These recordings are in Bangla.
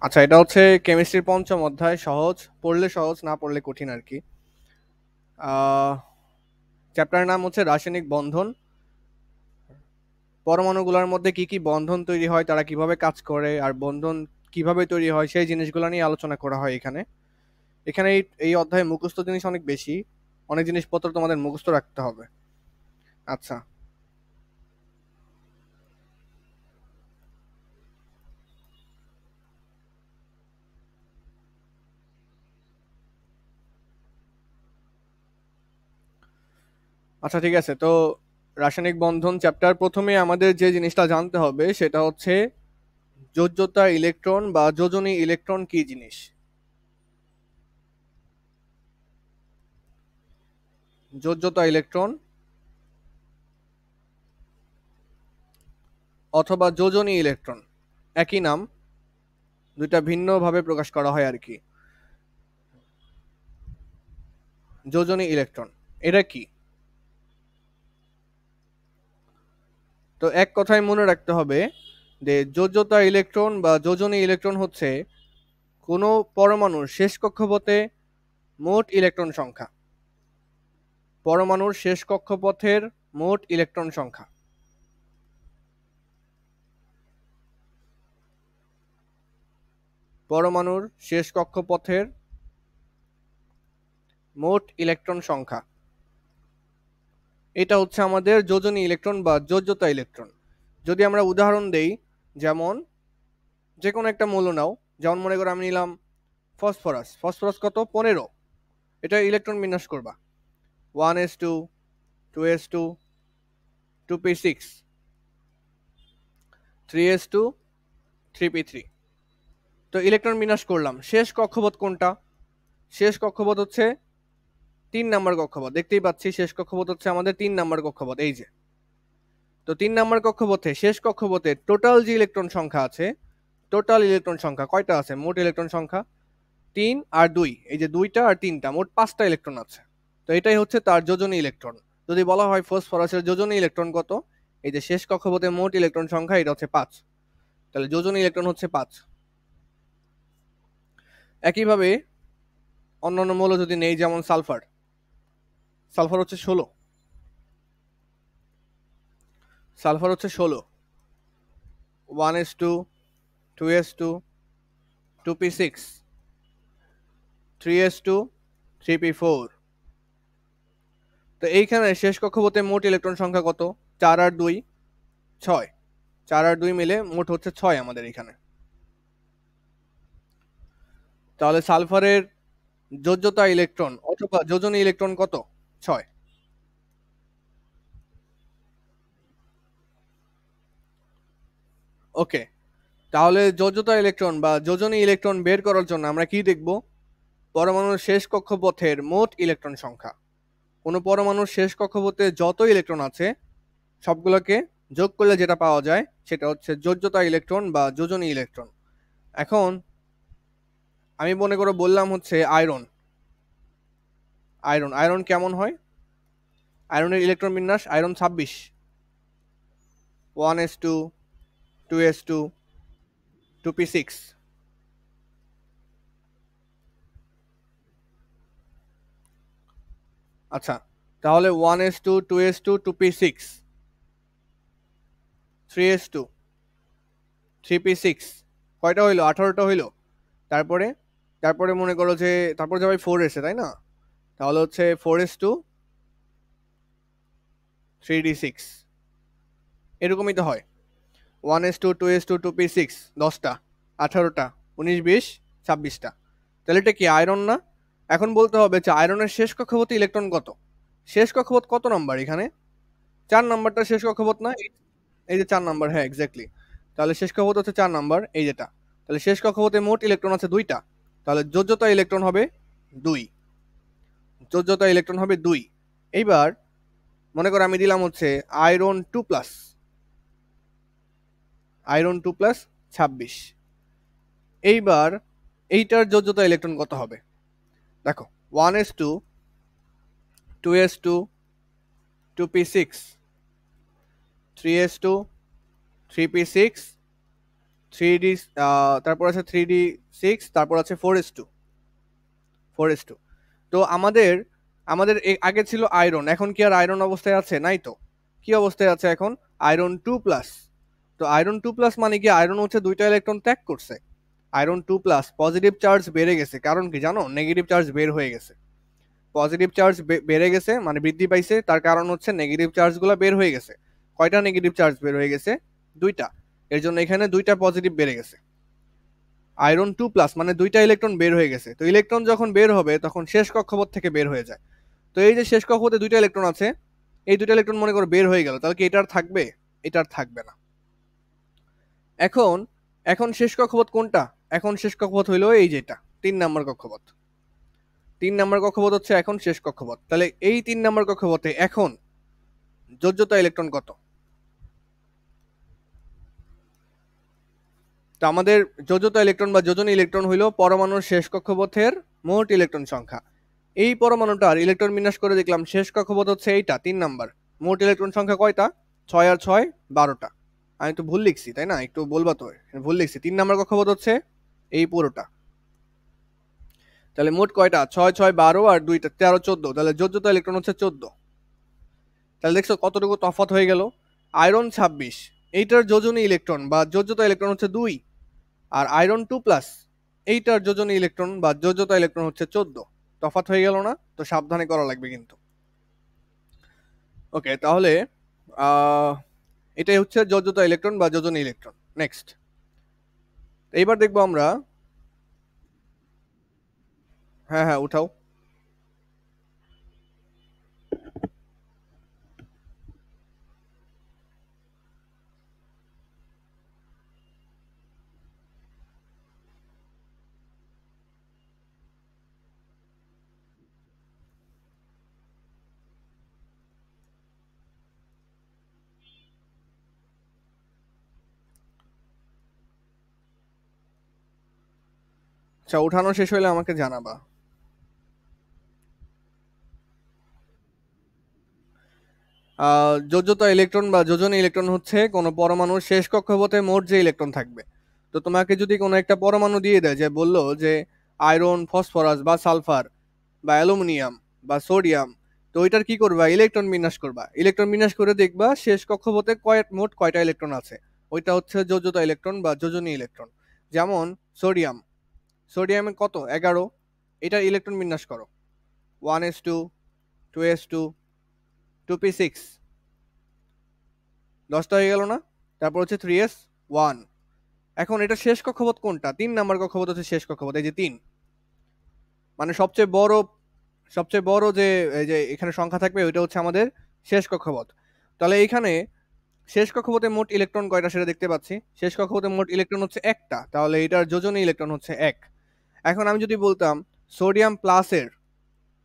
আচ্ছা, এটা হচ্ছে কেমিস্ট্রির পঞ্চম অধ্যায়। সহজ, পড়লে সহজ, না পড়লে কঠিন আর কি। চ্যাপ্টারের নাম হচ্ছে রাসায়নিক বন্ধন। পরমাণুগুলোর মধ্যে কি কি বন্ধন তৈরি হয়, তারা কিভাবে কাজ করে, আর বন্ধন কিভাবে তৈরি হয় সেই জিনিসগুলো নিয়ে আলোচনা করা হয় এখানে। এখানে এই অধ্যায়ে মুখস্থ জিনিস অনেক বেশি, অনেক জিনিসপত্র তোমাদের মুখস্থ রাখতে হবে। আচ্ছা আচ্ছা ঠিক আছে। তো রাসায়নিক বন্ধন চ্যাপ্টার প্রথমে আমাদের যে জিনিসটা জানতে হবে সেটা হচ্ছে যোজ্যতা ইলেকট্রন বা যোজনী ইলেকট্রন কি জিনিস। যোজ্যতা ইলেকট্রন অথবা যোজনী ইলেকট্রন একই নাম, দুইটা ভিন্ন ভাবে প্রকাশ করা হয় আর কি। যোজনী ইলেকট্রন এটা কি? তো এক কথায় মনে রাখতে হবে যে যোজ্যতা ইলেকট্রন বা যোজনী ইলেকট্রন হচ্ছে কোনো পরমাণুর শেষ কক্ষপথে মোট ইলেকট্রন সংখ্যা। পরমাণুর শেষ কক্ষপথের মোট ইলেকট্রন সংখ্যা। পরমাণুর শেষ কক্ষপথের মোট ইলেকট্রন সংখ্যা, এটা হচ্ছে আমাদের যোজনী ইলেকট্রন বা যোজ্যতা ইলেকট্রন। যদি আমরা উদাহরণ দেই, যেমন যে কোনো একটা মৌল নাও, যেমন মনে করো আমি নিলাম ফসফরাস। ফসফরাস কত? 15। এটা ইলেকট্রন বিন্যাস করবা 1s2, 2s2, 2p6, 3s2, 3p3। তো ইলেকট্রন বিন্যাস করলাম। শেষ কক্ষপথ কোনটা? শেষ কক্ষপথ হচ্ছে 3 নাম্বার কক্ষপথ। দেখতেই পাচ্ছি শেষ কক্ষপথ হচ্ছে আমাদের 3 নাম্বার কক্ষপথ, এই যে। তো 3 নাম্বার কক্ষপথে শেষ কক্ষপথে টোটাল যে ইলেকট্রন সংখ্যা আছে, টোটাল ইলেকট্রন সংখ্যা কয়টা আছে? মোট ইলেকট্রন সংখ্যা 3 আর 2, এই যে 2টা আর 3টা, মোট 5টা ইলেকট্রন আছে। তো এটাই হচ্ছে তার যোজনী ইলেকট্রন। যদি বলা হয় ফসফরাসের যোজনী ইলেকট্রন কত, এই যে শেষ কক্ষপথে মোট ইলেকট্রন সংখ্যা এটা হচ্ছে 5, তাহলে যোজনী ইলেকট্রন হচ্ছে 5। একইভাবে অন্যান্য মৌল যদি নেই, যেমন সালফার। সালফার হচ্ছে 16। সালফার হচ্ছে 16, 1s2, 2s2, 2p6, 3s2, 3p4। তো এইখানে শেষ কক্ষপথে মোট ইলেকট্রন সংখ্যা কত? 4 আর 2, 6। 4 আর 2 মিলে মোট হচ্ছে 6 আমাদের এখানে। তাহলে সালফারের যোজ্যতা ইলেকট্রন অথবা যোজনী ইলেকট্রন কত? 6। ওকে, তাহলে যোজ্যতা ইলেকট্রন বা যোজনী ইলেকট্রন বের করার জন্য আমরা কি দেখব? পরমাণুর শেষ কক্ষপথের মোট ইলেকট্রন সংখ্যা। কোনো পরমাণুর শেষ কক্ষপথে যত ইলেকট্রন আছে সবগুলোকে যোগ করলে যেটা পাওয়া যায় সেটা হচ্ছে যোজ্যতা ইলেকট্রন বা যোজনী ইলেকট্রন। এখন আমি মনে করে বললাম হচ্ছে আয়রন। আয়রন আয়রন কেমন হয়? আয়রনের ইলেকট্রন বিন্যাস আয়রন 26, 1s2, 2s2, 2p6। আচ্ছা, তাহলে 1s2, 2s2, 2p6, 3s2, 3p6 কয়টা হইলো? 18টা হইলো। তারপরে তারপরে মনে করো যে তারপরে যাবে 4s এ, তাই না? তাহলে হচ্ছে 4s2, 3d6, এরকমই তো হয়। 1s2, 2s2, 2p6, 10টা, 18টা, 19, 20, 26টা। তাহলে এটা কি আয়রন না? এখন বলতে হবে যে আয়রনের শেষ কক্ষপথে ইলেকট্রন কত। শেষ কক্ষপথ কত নাম্বার এখানে? 4 নাম্বারটা শেষ কক্ষপথ না? এই যে 4 নাম্বার, হ্যাঁ এক্স্যাক্টলি। তাহলে শেষ কক্ষপথ হচ্ছে 4 নাম্বার, এই যেটা। তাহলে শেষ কক্ষপথে মোট ইলেকট্রন আছে 2টা, তাহলে যোজ্যতা ইলেকট্রন হবে 2। যোজ্যতা ইলেকট্রন হবে 2। এইবার মনে করো আমি দিলাম হচ্ছে আয়রন 2+, আয়রন 2+, 26। এইবার এইটার যোজ্যতা ইলেকট্রন কত হবে? দেখো, 1s2, 2s2, 2p6, 3s2, 3p6, 3d, তারপর আছে 3d6, তারপর আছে 4s2। তো আমাদের আমাদের আগে ছিল আয়রন, এখন কি আর আয়রন অবস্থায় আছে? নাই তো। কি অবস্থায় আছে এখন? আয়রন 2+। তো আয়রন 2+ মানে কি, আয়রন হচ্ছে দুইটা ইলেকট্রন ত্যাগ করছে। আয়রন 2+, পজিটিভ চার্জ বেড়ে গেছে, কারণ কি জানো? নেগেটিভ চার্জ বের হয়ে গেছে। পজিটিভ চার্জ বেড়ে গেছে মানে বৃদ্ধি পাইছে, তার কারণ হচ্ছে নেগেটিভ চার্জগুলো বের হয়ে গেছে। কয়টা নেগেটিভ চার্জ বের হয়ে গেছে? দুইটা। এর জন্য এখানে দুইটা পজিটিভ বেড়ে গেছে। আয়রন 2+ মানে দুইটা ইলেকট্রন বের হয়ে গেছে। তো ইলেকট্রন যখন বের হবে তখন শেষ কক্ষপথ থেকে বের হয়ে যায়। তো এই যে শেষ কক্ষপথে দুইটা ইলেকট্রন আছে, এই দুইটা ইলেকট্রন মনে করো বের হয়ে গেল, তাহলে কি এটার থাকবে? এটার থাকবে না। এখন এখন শেষ কক্ষপথ কোনটা? এখন শেষ কক্ষপথ হইলো এই যেটা 3 নম্বর কক্ষপথ। 3 নম্বর কক্ষপথ হচ্ছে এখন শেষ কক্ষপথ। তাহলে এই 3 নম্বর কক্ষপথে এখন যোজ্যতা ইলেকট্রন কত? তো আমাদের যোজ্যতা ইলেকট্রন বা যোজনী ইলেকট্রন হইল পরমাণুর শেষ কক্ষপথের মোট ইলেকট্রন সংখ্যা। এই পরমাণুটার ইলেকট্রন বিন্যাস করে দেখলাম শেষ কক্ষপথ হচ্ছে এইটা 3 নম্বর। মোট ইলেকট্রন সংখ্যা কয়টা? 6 আর 6 12টা। আমি তো ভুল লিখছি তাই না? একটু বলবা তো, ভুল লিখছি। 3 নম্বর কক্ষপথ হচ্ছে এই পুরোটা। তাহলে মোট কয়টা? 6 6 12 আর 2টা 13 14। তাহলে যোজ্যতা ইলেকট্রন হচ্ছে 14। তাহলে দেখছো কতটুকু তফাৎ হয়ে গেল? আয়রন 26, এইটার যোজনী ইলেকট্রন বা যোজ্যতা ইলেকট্রন হচ্ছে 2। আর আয়রন 2+, এইটার যোজনী ইলেকট্রন বা যোজ্যতা ইলেকট্রন হচ্ছে 14। তফাৎ হয়ে গেল না? তো সাবধানে করা লাগবে কিন্তু। ওকে, তাহলে এটাই হচ্ছে যোজ্যতা ইলেকট্রন বা যোজনী ইলেকট্রন। নেক্সট, এইবার দেখবো আমরা। হ্যাঁ হ্যাঁ, উঠাও। আচ্ছা, উঠানো শেষ হইলে আমাকে জানাবা। যোজ্যতা ইলেকট্রন বা যোজনী ইলেকট্রন হচ্ছে কোনো পরমাণুর শেষ কক্ষপথে মোট যে ইলেকট্রন থাকবে। তো তোমাকে যদি কোনো একটা পরমাণু দিয়ে দেয়, যে বললো যে আয়রন, ফসফরাস বা সালফার বা অ্যালুমিনিয়াম বা সোডিয়াম, তো ওইটার কি করবা? ইলেকট্রন বিন্যাস করবা। ইলেকট্রন বিন্যাস করে দেখবা শেষ কক্ষপথে মোট কয়টা ইলেকট্রন আছে। ওইটা হচ্ছে যোজ্যতা ইলেকট্রন বা যোজনী ইলেকট্রন। যেমন সোডিয়াম, সোডিয়ামে কত? 11। এটার ইলেকট্রন বিন্যাস করো। 1s2, 2s2, 2p6, 10টা হয়ে গেল না? তারপর হচ্ছে 3s1। এখন এটা শেষ কক্ষপথ কোনটা? 3 নম্বর কক্ষপথ হচ্ছে শেষ কক্ষপথ, এই যে 3। মানে সবচেয়ে বড় যে এই যে এখানে সংখ্যা থাকবে ওইটা হচ্ছে আমাদের শেষ কক্ষপথ। তাহলে এইখানে শেষ কক্ষপথে মোট ইলেকট্রন কয়টা সেটা দেখতে পাচ্ছি। শেষ কক্ষপথে মোট ইলেকট্রন হচ্ছে একটা, তাহলে এটার যোজনী ইলেকট্রন হচ্ছে 1। এখন আমি যদি বলতাম সোডিয়াম প্লাসের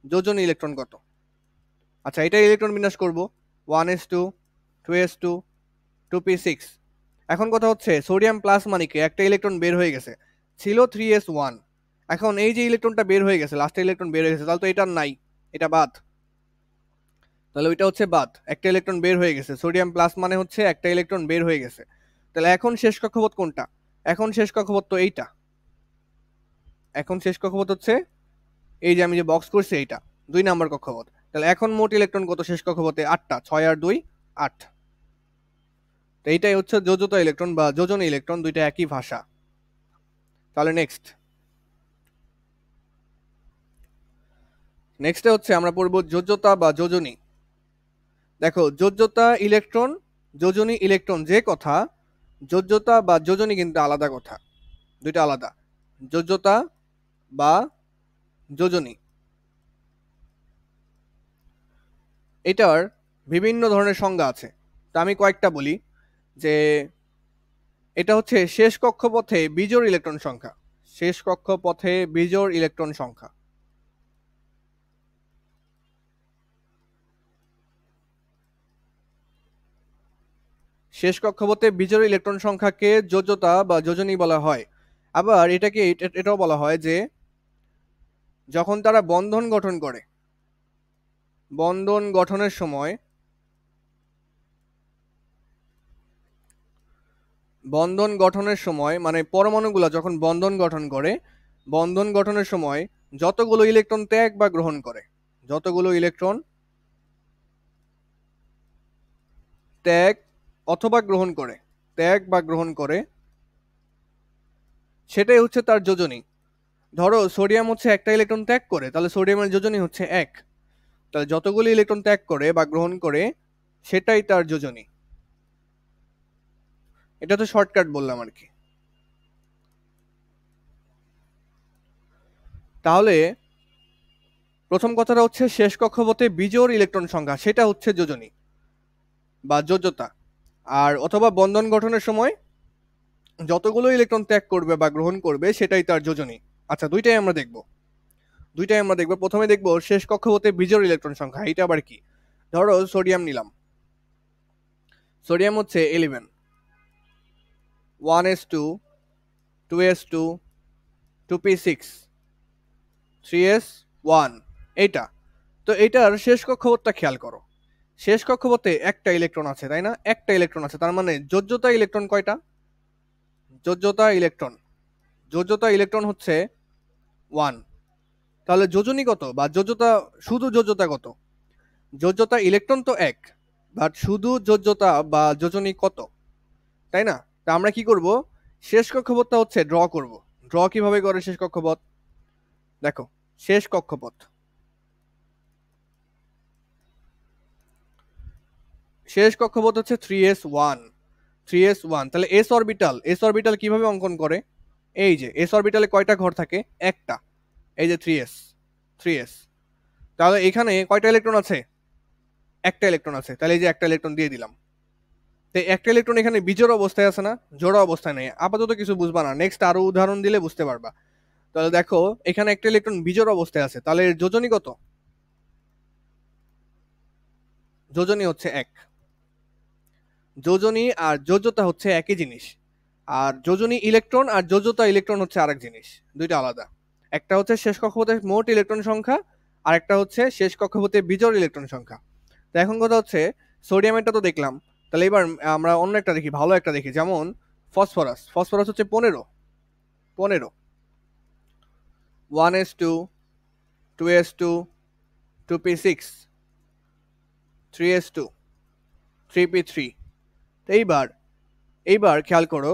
যোজনী ইলেকট্রন কত? আচ্ছা, এটা ইলেকট্রন বিন্যাস করব। 1s2, 2s2, 2p6। এখন কথা হচ্ছে সোডিয়াম প্লাস মানে কি? একটা ইলেকট্রন বের হয়ে গেছে, ছিল 3s1। এখন এই যে ইলেকট্রনটা বের হয়ে গেছে, লাস্টের ইলেকট্রন বের হয়ে গেছে, তাহলে তো এটার নাই, এটা বাদ। তাহলে ওইটা হচ্ছে বাদ, একটা ইলেকট্রন বের হয়ে গেছে। সোডিয়াম প্লাস মানে হচ্ছে একটা ইলেকট্রন বের হয়ে গেছে। তাহলে এখন শেষ কক্ষপথ কোনটা? এখন শেষ কক্ষপথ তো এইটা। এখন শেষ কক্ষপথ হচ্ছে এই যে আমি যে বক্স করছি এইটা, 2 নম্বর কক্ষপথ। তাহলে এখন মোট ইলেকট্রন কত শেষ কক্ষপথে? 8টা। 6 আর 2 8। তো এইটাই হচ্ছে যোজ্যতা ইলেকট্রন বা যোজনী ইলেকট্রন, দুইটা একই ভাষা। তাহলে নেক্সটে হচ্ছে আমরা পড়ব যোজ্যতা বা যোজনী। দেখো, যোজ্যতা ইলেকট্রন, যোজনী ইলেকট্রন যে কথা, যোজ্যতা বা যোজনী কিন্তু আলাদা কথা, দুইটা আলাদা। যোজ্যতা বা যোজনী, এটার বিভিন্ন ধরনের সংজ্ঞা আছে। তো আমি কয়েকটা বলি। যে এটা হচ্ছে শেষ কক্ষপথে বিজোড় ইলেকট্রন সংখ্যা। শেষ কক্ষপথে বিজোড় ইলেকট্রন সংখ্যা। শেষ কক্ষপথে বিজোড় ইলেকট্রন সংখ্যাকে যোজ্যতা বা যোজনী বলা হয়। আবার এটাও বলা হয় যে যখন তারা বন্ধন গঠন করে, বন্ধন গঠনের সময় বন্ধন গঠনের সময় মানে পরমাণুগুলো যখন বন্ধন গঠন করে, বন্ধন গঠনের সময় যতগুলো ইলেকট্রন ত্যাগ বা গ্রহণ করে, যতগুলো ইলেকট্রন ত্যাগ অথবা গ্রহণ করে, ত্যাগ বা গ্রহণ করে, সেটাই হচ্ছে তার যোজনী। ধরো সোডিয়াম হচ্ছে একটা ইলেকট্রন ত্যাগ করে, তাহলে সোডিয়ামের যোজনী হচ্ছে 1। তাহলে যতগুলো ইলেকট্রন ত্যাগ করে বা গ্রহণ করে সেটাই তার যোজনী। এটা তো শর্টকাট বললাম আর কি। তাহলে প্রথম কথাটা হচ্ছে শেষ কক্ষপথে বিজোড় ইলেকট্রন সংখ্যা, সেটা হচ্ছে যোজনী বা যোজ্যতা। আর অথবা বন্ধন গঠনের সময় যতগুলো ইলেকট্রন ত্যাগ করবে বা গ্রহণ করবে সেটাই তার যোজনী। আচ্ছা, দুইটাই আমরা দেখব। প্রথমে দেখব শেষ কক্ষপথে বিজোড় ইলেকট্রন সংখ্যা, এটা আবার কি। ধরো সোডিয়াম নিলাম, সোডিয়াম হচ্ছে 11, 1s2, 2s2, 2p6, 3s1, এইটা। তো এইটার শেষ কক্ষপথটা খেয়াল করো। শেষ কক্ষপথে একটা ইলেকট্রন আছে, তাই না? একটা ইলেকট্রন আছে, তার মানে যোজ্যতা ইলেকট্রন কয়টা? যোজ্যতা ইলেকট্রন, যোজ্যতা ইলেকট্রন হচ্ছে 1। তাহলে যোজনী কত বা যোজ্যতা, শুধু যোজ্যতা কত? যোজ্যতা ইলেকট্রন তো 1, বাট শুধু যোজ্যতা বা যোজনী কত, তাই না? তা আমরা কি করব, শেষ কক্ষপথটা হচ্ছে ড্র করব। ড্র কিভাবে করে শেষ কক্ষপথ? দেখো, শেষ কক্ষপথ, শেষ কক্ষপথ হচ্ছে 3s1, 3s1। তাহলে এস অরবিটাল, এস অরবিটাল কিভাবে অঙ্কন করে? এই যে এস অরবিটালে কয়টা ঘর থাকে? একটা। এই যে 3s, 3s। তাহলে এখানে কয়টা ইলেকট্রন আছে? একটা ইলেকট্রন আছে, তাহলে এই যে একটা ইলেকট্রন দিয়ে দিলাম। তো একটা ইলেকট্রন এখানে বিজোড় অবস্থায় আছে না? জোড়া অবস্থায় নেই। আপাতত কিছু বুঝবা না, নেক্সট আরো উদাহরণ দিলে বুঝতে পারবা। তাহলে দেখো এখানে একটা ইলেকট্রন বিজোড় অবস্থায় আছে, তাহলে এর যোজনী কত? যোজনী হচ্ছে 1। যোজনী আর যোজ্যতা হচ্ছে একই জিনিস। আর যোজনী ইলেকট্রন আর যোজ্যতা ইলেকট্রন হচ্ছে আরেক জিনিস, দুইটা আলাদা। একটা হচ্ছে শেষ কক্ষপথে মোট ইলেকট্রন সংখ্যা, আর একটা হচ্ছে শেষ কক্ষপথে বিজোড় ইলেকট্রন সংখ্যা। তো এখন কথা হচ্ছে সোডিয়ামেরটা তো দেখলাম, তাহলে এবার আমরা অন্য একটা দেখি, ভালো একটা দেখি। যেমন ফসফরাস, ফসফরাস হচ্ছে 15, 15, 1s2, 2s2, 2p6, 3s2, 3p3। এইবার এইবার খেয়াল করো,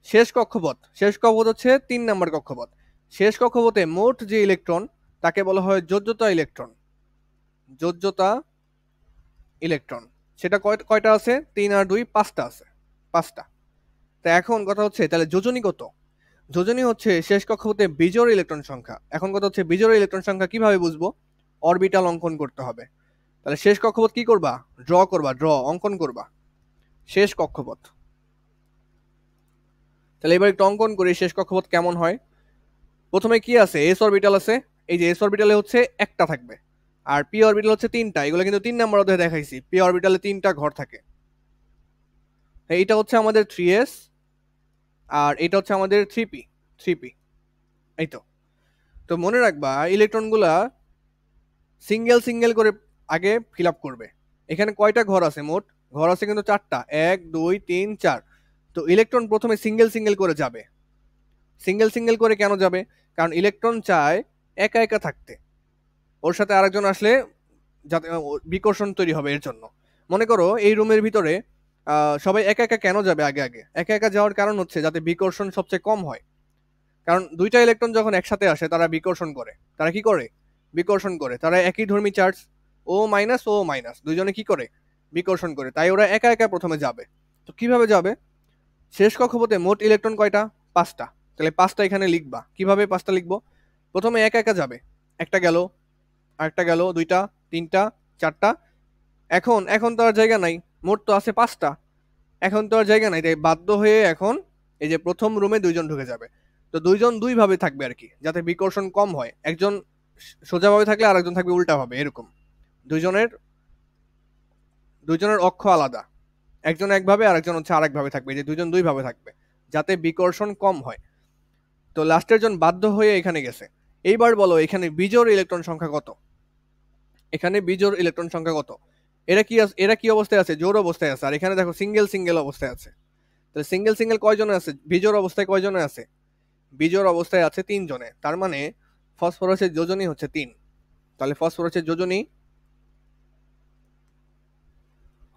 শেষ কক্ষপথ, শেষ কক্ষপথ হচ্ছে 3 নম্বর কক্ষপথ। শেষ কক্ষপথে মোট যে ইলেকট্রন তাকে বলা হয় যোজ্যতা ইলেকট্রন, যোজ্যতা ইলেকট্রন। সেটা কয়টা আছে? 3 আর 2 5টা আছে, 5টা। তা এখন কথা হচ্ছে তাহলে যোজনী কত? যোজনী হচ্ছে শেষ কক্ষপথে বিজোড় ইলেকট্রন সংখ্যা। এখন কথা হচ্ছে বিজোড় ইলেকট্রন সংখ্যা কিভাবে বুঝবো? অরবিটাল অঙ্কন করতে হবে। তাহলে শেষ কক্ষপথ কি করবা? ড্র করবা, ড্র অঙ্কন করবা শেষ কক্ষপথ। তাহলে এবার একটু অঙ্কন করি শেষ কক্ষপথ কেমন হয়। প্রথমে কি আছে? এস অরবিটাল আছে। এই যে এস অরবিটালে হচ্ছে একটা থাকবে, আর পি অরবিটাল হচ্ছে 3টা। এগুলো কিন্তু 3 নম্বর অধ্যায়ে দেখাইছি, পি অরবিটালে 3টা ঘর থাকে। এইটা হচ্ছে আমাদের 3s, আর এটা হচ্ছে আমাদের 3p, 3p। এই তো। তো মনে রাখবা ইলেকট্রনগুলা সিঙ্গেল সিঙ্গেল করে আগে ফিল আপ করবে। এখানে কয়টা ঘর আছে মোট? ঘর আছে কিন্তু 4টা, 1 2 3 4। তো ইলেকট্রন প্রথমে সিঙ্গেল সিঙ্গেল করে যাবে। সিঙ্গেল সিঙ্গেল করে কেন যাবে? কারণ ইলেকট্রন চায় একা একা থাকতে, ওর সাথে আরেকজন আসলে যাতে বিকর্ষণ তৈরি হবে এর জন্য। মনে করো এই রুমের ভিতরে সবাই একা একা কেন যাবে? আগে আগে একা একা যাওয়ার কারণ হচ্ছে যাতে বিকর্ষণ সবচেয়ে কম হয়। কারণ দুইটা ইলেকট্রন যখন একসাথে আসে তারা বিকর্ষণ করে। তারা কি করে? বিকর্ষণ করে। তারা একই ধর্মী চার্জ, ও মাইনাস ও মাইনাস, দুইজনে কি করে? বিকর্ষণ করে। তাই ওরা একা একা প্রথমে যাবে। তো কিভাবে যাবে? শেষ কক্ষপথে মোট ইলেকট্রন কয়টা? 5টা। তাহলে 5টা এখানে লিখবা। কিভাবে 5টা লিখবো? প্রথমে একা একা যাবে, একটা গেল, আরেকটা গেল, 2টা, 3টা, 4টা। এখন এখন তো আর জায়গা নাই, মোট তো আছে 5টা। এখন তো আর জায়গা নাই, তাই বাধ্য হয়ে এখন এই যে প্রথম রুমে 2জন ঢুকে যাবে। তো 2জন 2ভাবে থাকবে আর কি, যাতে বিকর্ষণ কম হয়। একজন সোজাভাবে থাকলে আরেকজন থাকবে উল্টাভাবে, এরকম। দুইজনের দুইজনের অক্ষ আলাদা, একজন একভাবে আরেকজন হচ্ছে আরেকভাবে থাকবে, এই যে 2জন 2ভাবে থাকবে যাতে বিকর্ষণ কম হয়। তো লাস্টের জন বাধ্য হয়ে এখানে গেছে। এইবার বলো এখানে বিজোড় ইলেকট্রন সংখ্যা কত? এখানে বিজোড় ইলেকট্রন সংখ্যা কত? এরা কি অবস্থায় আছে? জোড় অবস্থায় আছে। আর এখানে দেখো সিঙ্গেল সিঙ্গেল অবস্থায় আছে। তাহলে সিঙ্গেল সিঙ্গেল কয়জনে আছে, বিজোড় অবস্থায় কয়জনে আছে, বিজোড় অবস্থায় আছে 3 জনে। তার মানে ফসফরাসের যোজনী হচ্ছে 3। তাহলে ফসফরাসের যোজনী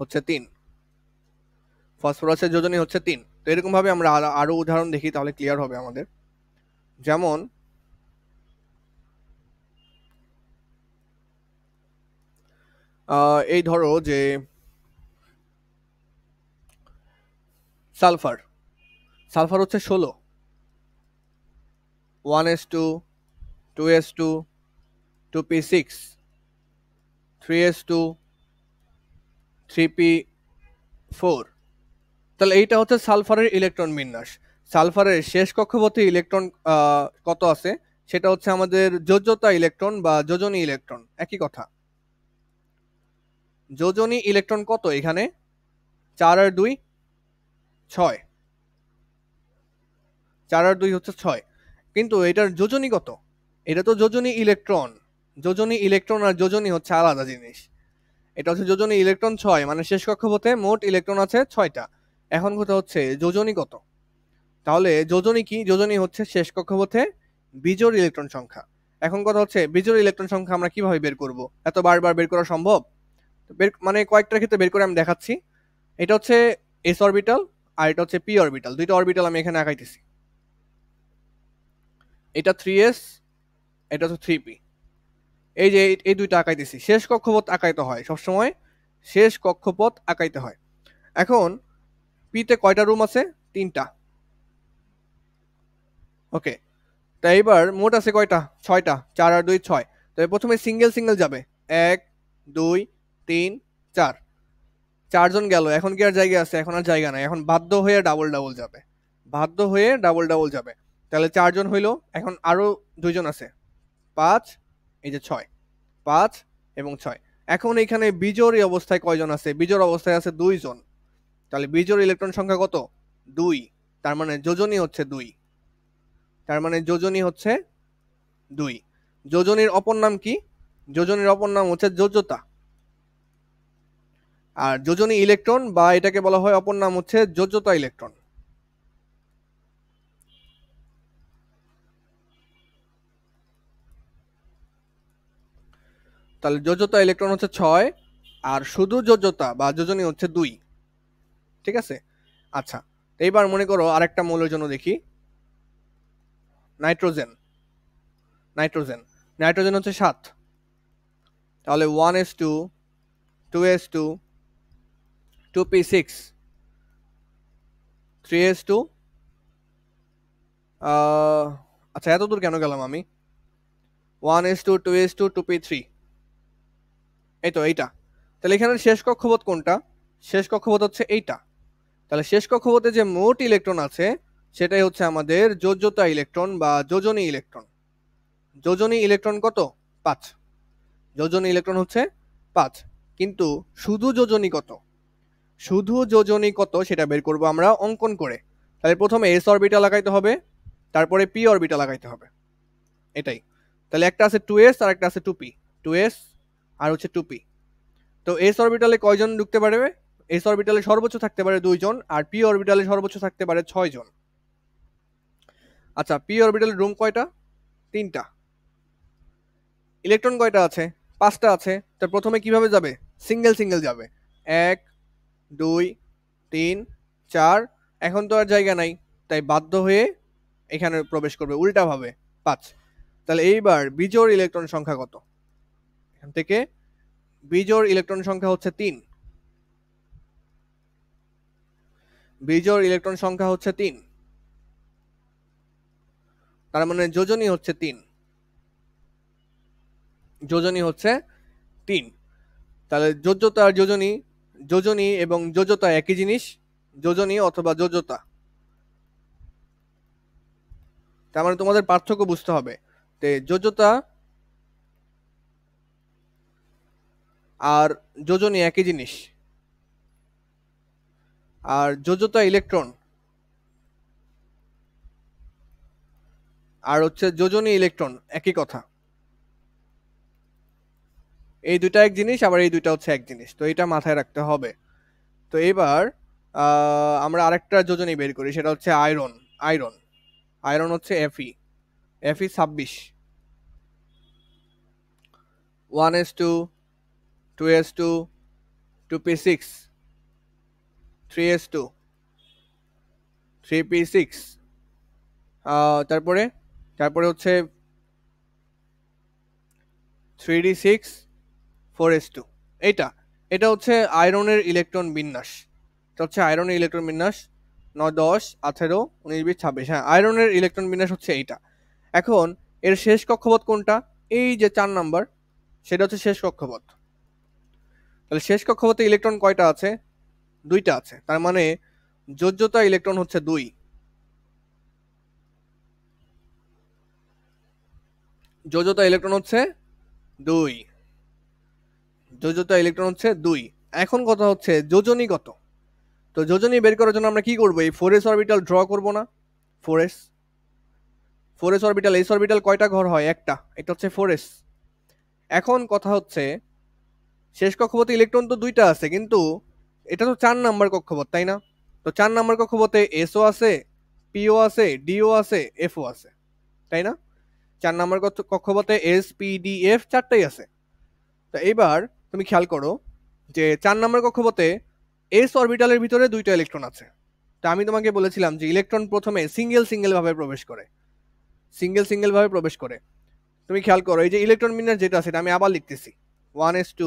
হচ্ছে 3, ফসফরাসের যোজনী হচ্ছে 3। তো এরকম ভাবে আমরা আরো উদাহরণ দেখি, তাহলে ক্লিয়ার হবে আমাদের। যেমন এই ধরো যে সালফার, সালফার হচ্ছে 16, 1s2, 2s2, 2p6, 3s2, 3p4। তাহলে এইটা হচ্ছে সালফারের ইলেকট্রন বিন্যাস। সালফারের শেষ কক্ষপথে ইলেকট্রন কত আছে, সেটা হচ্ছে আমাদের যোজ্যতা ইলেকট্রন বা যোজনী ইলেকট্রন, একই কথা। যোজনী ইলেকট্রন কত এখানে, 4 আর 2 6, 4 আর 2 হচ্ছে 6। কিন্তু এটার যোজনী কত, এটা তো যোজনী ইলেকট্রন, যোজনী ইলেকট্রন আর যোজনী হচ্ছে আলাদা জিনিস। এটা হচ্ছে যোজনী ইলেকট্রন 6, মানে শেষ কক্ষপথে মোট ইলেকট্রন আছে 6টা। এখন কথা হচ্ছে যোজনী কত, তাহলে যোজনী কি, যোজনী হচ্ছে শেষ কক্ষপথে বিজোড় ইলেকট্রন সংখ্যা। এখন কথা হচ্ছে বিজোড় ইলেকট্রন সংখ্যা আমরা কিভাবে বের করব, এত বারবার বের করা সম্ভব? মানে কয়েকটার ক্ষেত্রে বের করে আমি দেখাচ্ছি। এটা হচ্ছে এস অরবিটাল আর এটা হচ্ছে পি অরবিটাল, দুইটা অরবিটাল আমি এখানে আঁকাইতেছি। এটা 3s, এটা হচ্ছে 3p। এই যে এই দুইটা আঁকাইতেছি, শেষ কক্ষপথ আঁকাইতে হয় সবসময়, শেষ কক্ষপথ আঁকাইতে হয়। এখন পিতে কয়টা রুম আছে, 3টা। ওকে, তাই এবার মোট আছে কয়টা, 6টা, 4 আর 2 6। তবে প্রথমে সিঙ্গেল সিঙ্গেল যাবে, 1 2 3 4, 4জন গেল। এখন কি আর জায়গা আছে, এখন আর জায়গা নাই, এখন বাধ্য হয়ে ডাবল ডাবল যাবে, বাধ্য হয়ে ডাবল ডাবল যাবে। তাহলে 4জন হইলো, এখন আরো 2জন আছে, 5, এই যে 6, 5 এবং 6। এখন এখানে বিজোড় অবস্থায় কয়জন আছে, বিজোড় অবস্থায় আছে 2 জন। তাহলে বিজোড় ইলেকট্রন সংখ্যা কত, 2। তার মানে যোজনী হচ্ছে 2, তার মানে যোজনী হচ্ছে 2। যোজনীর অপর নাম কি, যোজনীর অপর নাম হচ্ছে যোজ্যতা। আর যোজনী ইলেকট্রন বা এটাকে বলা হয় অপর নাম হচ্ছে যোজ্যতা ইলেকট্রন। তাহলে যোজ্যতা ইলেকট্রন হচ্ছে 6 আর শুধু যোজ্যতা বা যোজনী হচ্ছে 2। ঠিক আছে, আচ্ছা। এইবার মনে করো আরেকটা মৌলের জন্য দেখি, নাইট্রোজেন। নাইট্রোজেন, নাইট্রোজেন হচ্ছে 7। তাহলে 1s2, 2s2, 2p6, 3s2, আচ্ছা এত দূর কেন গেলাম আমি, 1s2, 2s2, 2p3, এই তো এইটা। তাহলে এখানে শেষ কক্ষপথ কোনটা, শেষ কক্ষপথ হচ্ছে এইটা। তাহলে শেষ কক্ষপথে যে মোট ইলেকট্রন আছে সেটাই হচ্ছে আমাদের যোজ্যতা ইলেকট্রন বা যোজনী ইলেকট্রন। যোজনী ইলেকট্রন কত, 5, যোজনী ইলেকট্রন হচ্ছে 5। কিন্তু শুধু যোজনী কত, শুধু যোজনী কত সেটা বের করব আমরা অঙ্কন করে। তাহলে প্রথমে এস অরবিটাল লাগাইতে হবে, তারপরে পি অরবিটাল লাগাইতে হবে, এটাই। তাহলে একটা আছে 2s আর একটা আছে 2p, 2s আর হচ্ছে 2p। তো এস অরবিটালে কয়জন ঢুকতে পারবে, এস অরবিটালে সর্বোচ্চ থাকতে পারে 2 জন, আর পি অরবিটালে সর্বোচ্চ থাকতে পারে 6 জন। আচ্ছা, পি অরবিটালের রুম কয়টা, 3টা। ইলেকট্রন কয়টা আছে, 5টা আছে। তো প্রথমে কিভাবে যাবে, সিঙ্গেল সিঙ্গেল যাবে, 1 2 3 4। এখন তো আর জায়গা নাই, তাই বাধ্য হয়ে এখানে প্রবেশ করবে উল্টা ভাবে, 5। তাহলে এইবার বিজোড় ইলেকট্রন সংখ্যা কত, এখান থেকে বিজোড় ইলেকট্রন সংখ্যা হচ্ছে 3, বিজোড় ইলেকট্রন সংখ্যা হচ্ছে 3। তার মানে যোজনী হচ্ছে 3, যোজনী হচ্ছে 3। তাহলে যোজ্যতা আর যোজনী, যোজনী এবং যোজ্যতা একই জিনিস, যোজনী অথবা যোজ্যতা। তার মানে তোমাদের পার্থক্য বুঝতে হবে, যে যোজ্যতা আর যোজনী একই জিনিস, আর যোজ্যতা ইলেকট্রন আর হচ্ছে যোজনী ইলেকট্রন একই কথা। এই দুইটা এক জিনিস, আবার এই দুইটা হচ্ছে এক জিনিস, তো এটা মাথায় রাখতে হবে। তো এবার আমরা আরেকটা যোজনী বের করি, সেটা হচ্ছে আয়রন। আয়রন আয়রন হচ্ছে Fe। Fe 26, 1s2, 2s2, 2p6, 3s2, 3p6, তারপরে তারপরে হচ্ছে 3d6, 4s2। এটা এটা হচ্ছে আয়রনের ইলেকট্রন বিন্যাস। এটা হচ্ছে আয়রনের ইলেকট্রন বিন্যাস 9, 10, 18, 19, 20, 26। হ্যাঁ, আয়রনের ইলেকট্রন বিন্যাস হচ্ছে এইটা। এখন এর শেষ কক্ষপথ কোনটা? এই যে 4 নাম্বার, সেটা হচ্ছে শেষ কক্ষপথ। তাহলে শেষ কক্ষপথে ইলেকট্রন কয়টা আছে? 2টা আছে। তার মানে যোজ্যতা ইলেকট্রন হচ্ছে 2। যোজ্যতা ইলেকট্রন হচ্ছে 2। যোজ্যতা ইলেকট্রন হচ্ছে 2। এখন কথা হচ্ছে যোজনী কত? তো যোজনী বের করার জন্য আমরা কি করব? এই 4s অরবিটাল ড্র করব না? 4s 4s orbital, s orbital কয়টা ঘর হয়? একটা, এটা হচ্ছে 4s। এখন কথা হচ্ছে শেষ কক্ষপথে ইলেকট্রন তো 2টা আছে, কিন্তু এটা তো 4 নাম্বার কক্ষপথ, তাই না? তো 4 নাম্বার কক্ষপথে এসও আছে, পিও আছে, ডিও আছে, এফও আছে, তাই না? 4 নাম্বার কক্ষপথে এস, পি, ডি, এফ চারটাই আছে। তো এইবার তুমি খেয়াল করো যে 4 নাম্বার কক্ষপথে এস অরবিটালের ভিতরে 2টা ইলেকট্রন আছে। তা আমি তোমাকে বলেছিলাম যে ইলেকট্রন প্রথমে সিঙ্গেল সিঙ্গেল ভাবে প্রবেশ করে, সিঙ্গেল সিঙ্গেল ভাবে প্রবেশ করে। তুমি খেয়াল করো এই যে ইলেকট্রন বিন্যাস যেটা সেটা আমি আবার লিখতেছি, 1s2,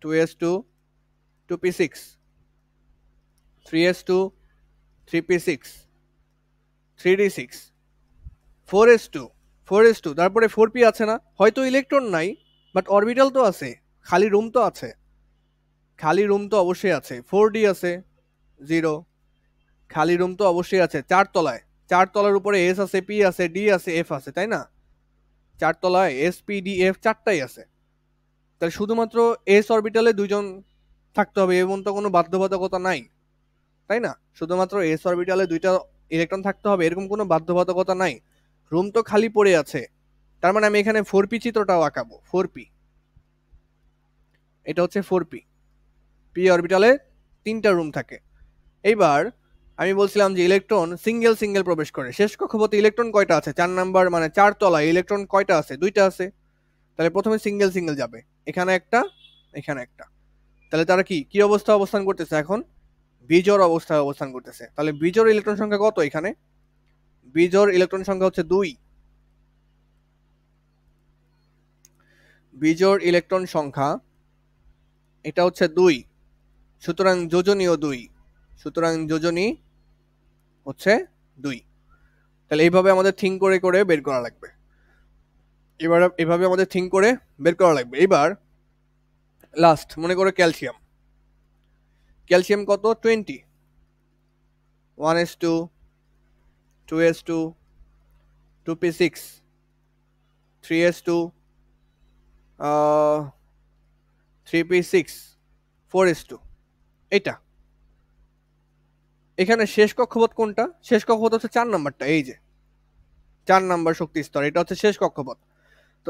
2s2, 2p6, 3s2, 3p6, 3d6, 4s2, 4s2, তারপরে 4p আছে না? হয়তো ইলেকট্রন নাই, বাট অরবিটাল তো আছে, খালি রুম তো আছে, খালি রুম তো অবশ্যই আছে। 4d আছে, 0, খালি রুম তো অবশ্যই আছে। 4 তলায়, 4 তলার উপরে এস আছে, পি আছে, ডি আছে, এফ আছে, তাই না? 4 তলায় এস, পি, ডি, এফ চারটাই আছে। তাহলে শুধুমাত্র এস অরবিটালে 2জন থাকতে হবে এমন তো কোনো বাধ্যবাধকতা নাই, তাই না? শুধুমাত্র এস অরবিটালে 2টা ইলেকট্রন থাকতে হবে এরকম কোনো বাধ্যবাধকতা নাই। রুম তো খালি পড়ে আছে। তার মানে আমি এখানে 4p চিত্রটাও আঁকাবো। 4p, এটা হচ্ছে 4p। পি অরবিটালে 3টা রুম থাকে। এইবার আমি বলছিলাম যে ইলেকট্রন সিঙ্গেল সিঙ্গেল প্রবেশ করে। শেষ কক্ষপথে ইলেকট্রন কয়টা আছে? 4 নাম্বার, মানে 4 তলায় ইলেকট্রন কয়টা আছে? 2টা আছে। তাহলে প্রথমে সিঙ্গেল সিঙ্গেল যাবে, এখানে একটা, এখানে একটা। তাহলে তারা কি কি অবস্থা অবস্থান করতেছে? এখন বিজোড় অবস্থায় অবস্থান করতেছে। তাহলে বিজোড় ইলেকট্রন সংখ্যা কত এখানে? বিজোড় ইলেকট্রন সংখ্যা হচ্ছে 2। বিজোড় ইলেকট্রন সংখ্যা এটা হচ্ছে 2। সুতরাং যোজনীয় 2। সুতরাং যোজনী হচ্ছে 2। তাহলে এইভাবে আমাদের থিঙ্ক করে করে বের করা লাগবে। এবার এভাবে আমাদের থিঙ্ক করে বের করা লাগবে। এবার লাস্ট মনে করো ক্যালসিয়াম। ক্যালসিয়াম কত? 20, 1s2, 2s2, 2p6, 3s2, 3p6, 4s2। এটা এখানে শেষ কক্ষপথ কোনটা? শেষ কক্ষপথ হচ্ছে 4 নাম্বারটা, এই যে 4 নাম্বার শক্তি স্তর, এটা হচ্ছে শেষ কক্ষপথ। তো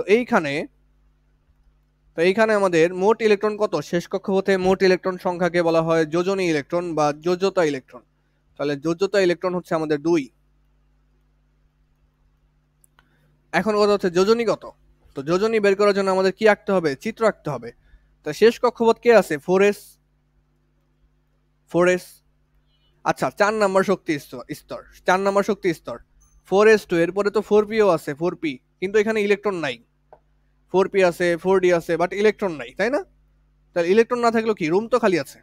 এইখানে আমাদের মোট ইলেকট্রন কত? শেষ কক্ষপথে মোট ইলেকট্রন সংখ্যাকে বলা হয় যোজনী ইলেকট্রন বা যোজ্যতা ইলেকট্রন। তাহলে যোজ্যতা ইলেকট্রন হচ্ছে আমাদের 2। এখন কথা হচ্ছে যোজনী কত? তো যোজনী বের করার জন্য আমাদের কি আঁকতে হবে? চিত্র আঁকতে হবে। তা শেষ কক্ষপথ কে আছে? 4s, 4s। আচ্ছা, 4 নাম্বার শক্তি স্তর, 4 নাম্বার শক্তি স্তর 4s2, এরপরে তো 4pও আছে, 4p, কিন্তু এখানে ইলেকট্রন নাই। 4p আছে, 4d আছে, বাট ইলেকট্রন নাই, তাই না? তাহলে ইলেকট্রন না থাকলেও কি, রুম তো খালি আছে,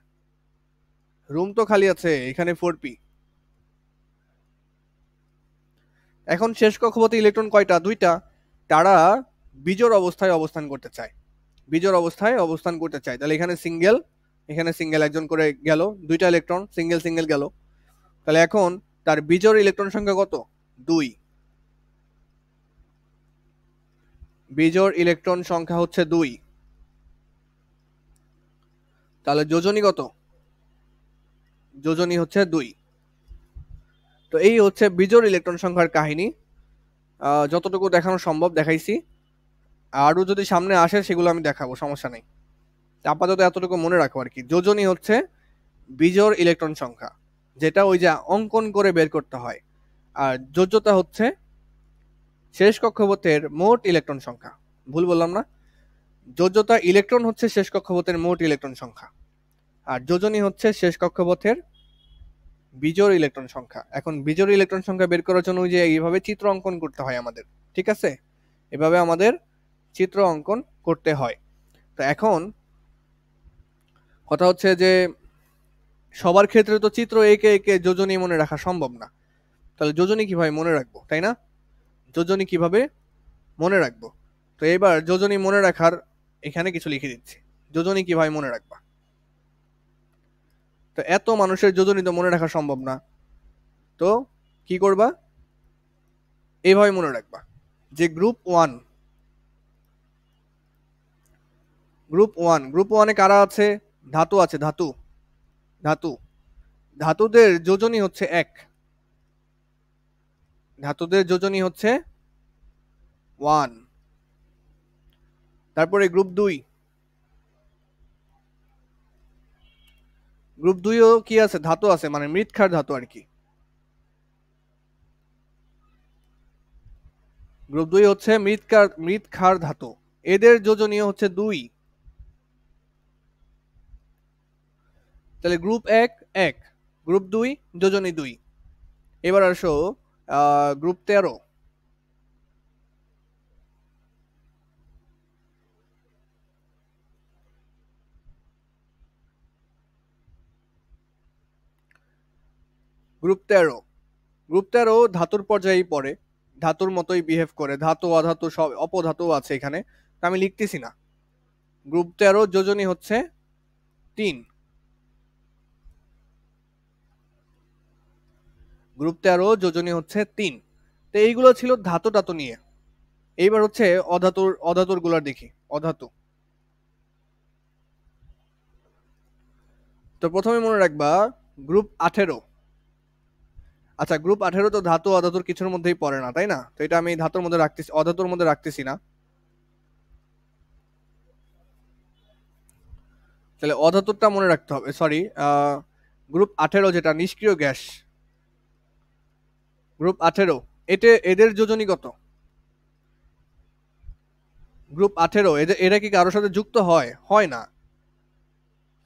রুম তো খালি আছে এখানে 4p। এখন শেষ কক্ষপথে ইলেকট্রন কয়টা? 2টা। তারা বিজোড় অবস্থায় অবস্থান করতে চায়, বিজোড় অবস্থায় অবস্থান করতে চায়। তাহলে এখানে সিঙ্গেল, এখানে সিঙ্গেল, একজন করে গেল, 2টা ইলেকট্রন সিঙ্গেল সিঙ্গেল গেল। তাহলে এখন তার বিজোড় ইলেকট্রন সংখ্যা কত? 2। বিজোড় ইলেকট্রন সংখ্যা হচ্ছে 2। তাহলে যোজনী কত? যোজনী হচ্ছে 2। তো এই হচ্ছে বিজোড় ইলেকট্রন সংখ্যার কাহিনী। যতটুকু দেখানো সম্ভব দেখাইছি। আরও যদি সামনে আসে সেগুলো আমি দেখাবো, সমস্যা নেই। আপাতত এতটুকু মনে রাখো আর কি। যোজনী হচ্ছে বিজোড় ইলেকট্রন সংখ্যা, যেটা ওই যে অঙ্কন করে বের করতে হয়। আর যোজ্যতা হচ্ছে শেষ কক্ষপথের মোট ইলেকট্রন সংখ্যা। ভুল বললাম না? যোজ্যতা ইলেকট্রন হচ্ছে শেষ কক্ষপথের মোট ইলেকট্রন সংখ্যা, আর যোজনী হচ্ছে শেষ কক্ষপথের বিজোড় ইলেকট্রন সংখ্যা। এখন বিজোড় ইলেকট্রন সংখ্যা বের করার জন্য ওই যে এইভাবে চিত্র অঙ্কন করতে হয় আমাদের, ঠিক আছে? এভাবে আমাদের চিত্র অঙ্কন করতে হয়। তো এখন কথা হচ্ছে যে সবার ক্ষেত্রে তো চিত্র এঁকে এঁকে যোজনী মনে রাখা সম্ভব না। তাহলে যোজনী কিভাবে মনে রাখবো, তাই না? যোজনী কিভাবে মনে রাখবো? তো এবার যোজনী মনে রাখার এখানে কিছু লিখে দিচ্ছি। যোজনী কিভাবে মনে রাখবা? তো এত মানুষের যোজনী তো মনে রাখা সম্ভব না। তো কি করবা? এইভাবে মনে রাখবা যে গ্রুপ ওয়ানে কারা আছে? ধাতু আছে, ধাতু ধাতু ধাতুদের যোজনী হচ্ছে 1, ধাতুদের যোজনী হচ্ছে 1। তারপরে গ্রুপ 2ও কি আছে? ধাতু আছে, মানে মৃৎক্ষার ধাতু আর কি। গ্রুপ 2 হচ্ছে মৃৎক্ষার ধাতু, এদের যোজনীয় হচ্ছে 2। তাহলে গ্রুপ 1 1, গ্রুপ 2 যোজনী 2। এবার আসো গ্রুপ 13। গ্রুপ 13 ধাতুর পর্যায়েই পড়ে, ধাতুর মতোই বিহেভ করে, ধাতু অধাতু সব অপধাতু আছে এখানে, তা আমি লিখতেছি না। গ্রুপ 13 যোজনী হচ্ছে 3। গ্রুপ 13 যোজনী হচ্ছে 3। তো এইগুলো ছিল ধাতু নিয়ে। এইবার হচ্ছে অধাতুর গুলার দেখি। অধাতু, তো প্রথমে মনে রাখবা গ্রুপ 18। আচ্ছা, গ্রুপ 18 তো ধাতু অধাতুর কিছুর মধ্যেই পড়ে না, তাই না? তো এটা আমি ধাতুর মধ্যে রাখতেছি, অধাতুর মধ্যে রাখতেছি না। তাহলে অধাতুরটা মনে রাখতে হবে। সরি, গ্রুপ 18 যেটা নিষ্ক্রিয় গ্যাস, গ্রুপ 18 এদের যোজনী কত? গ্রুপ 18 এরা কি কারোর সাথে যুক্ত হয়? হয় না।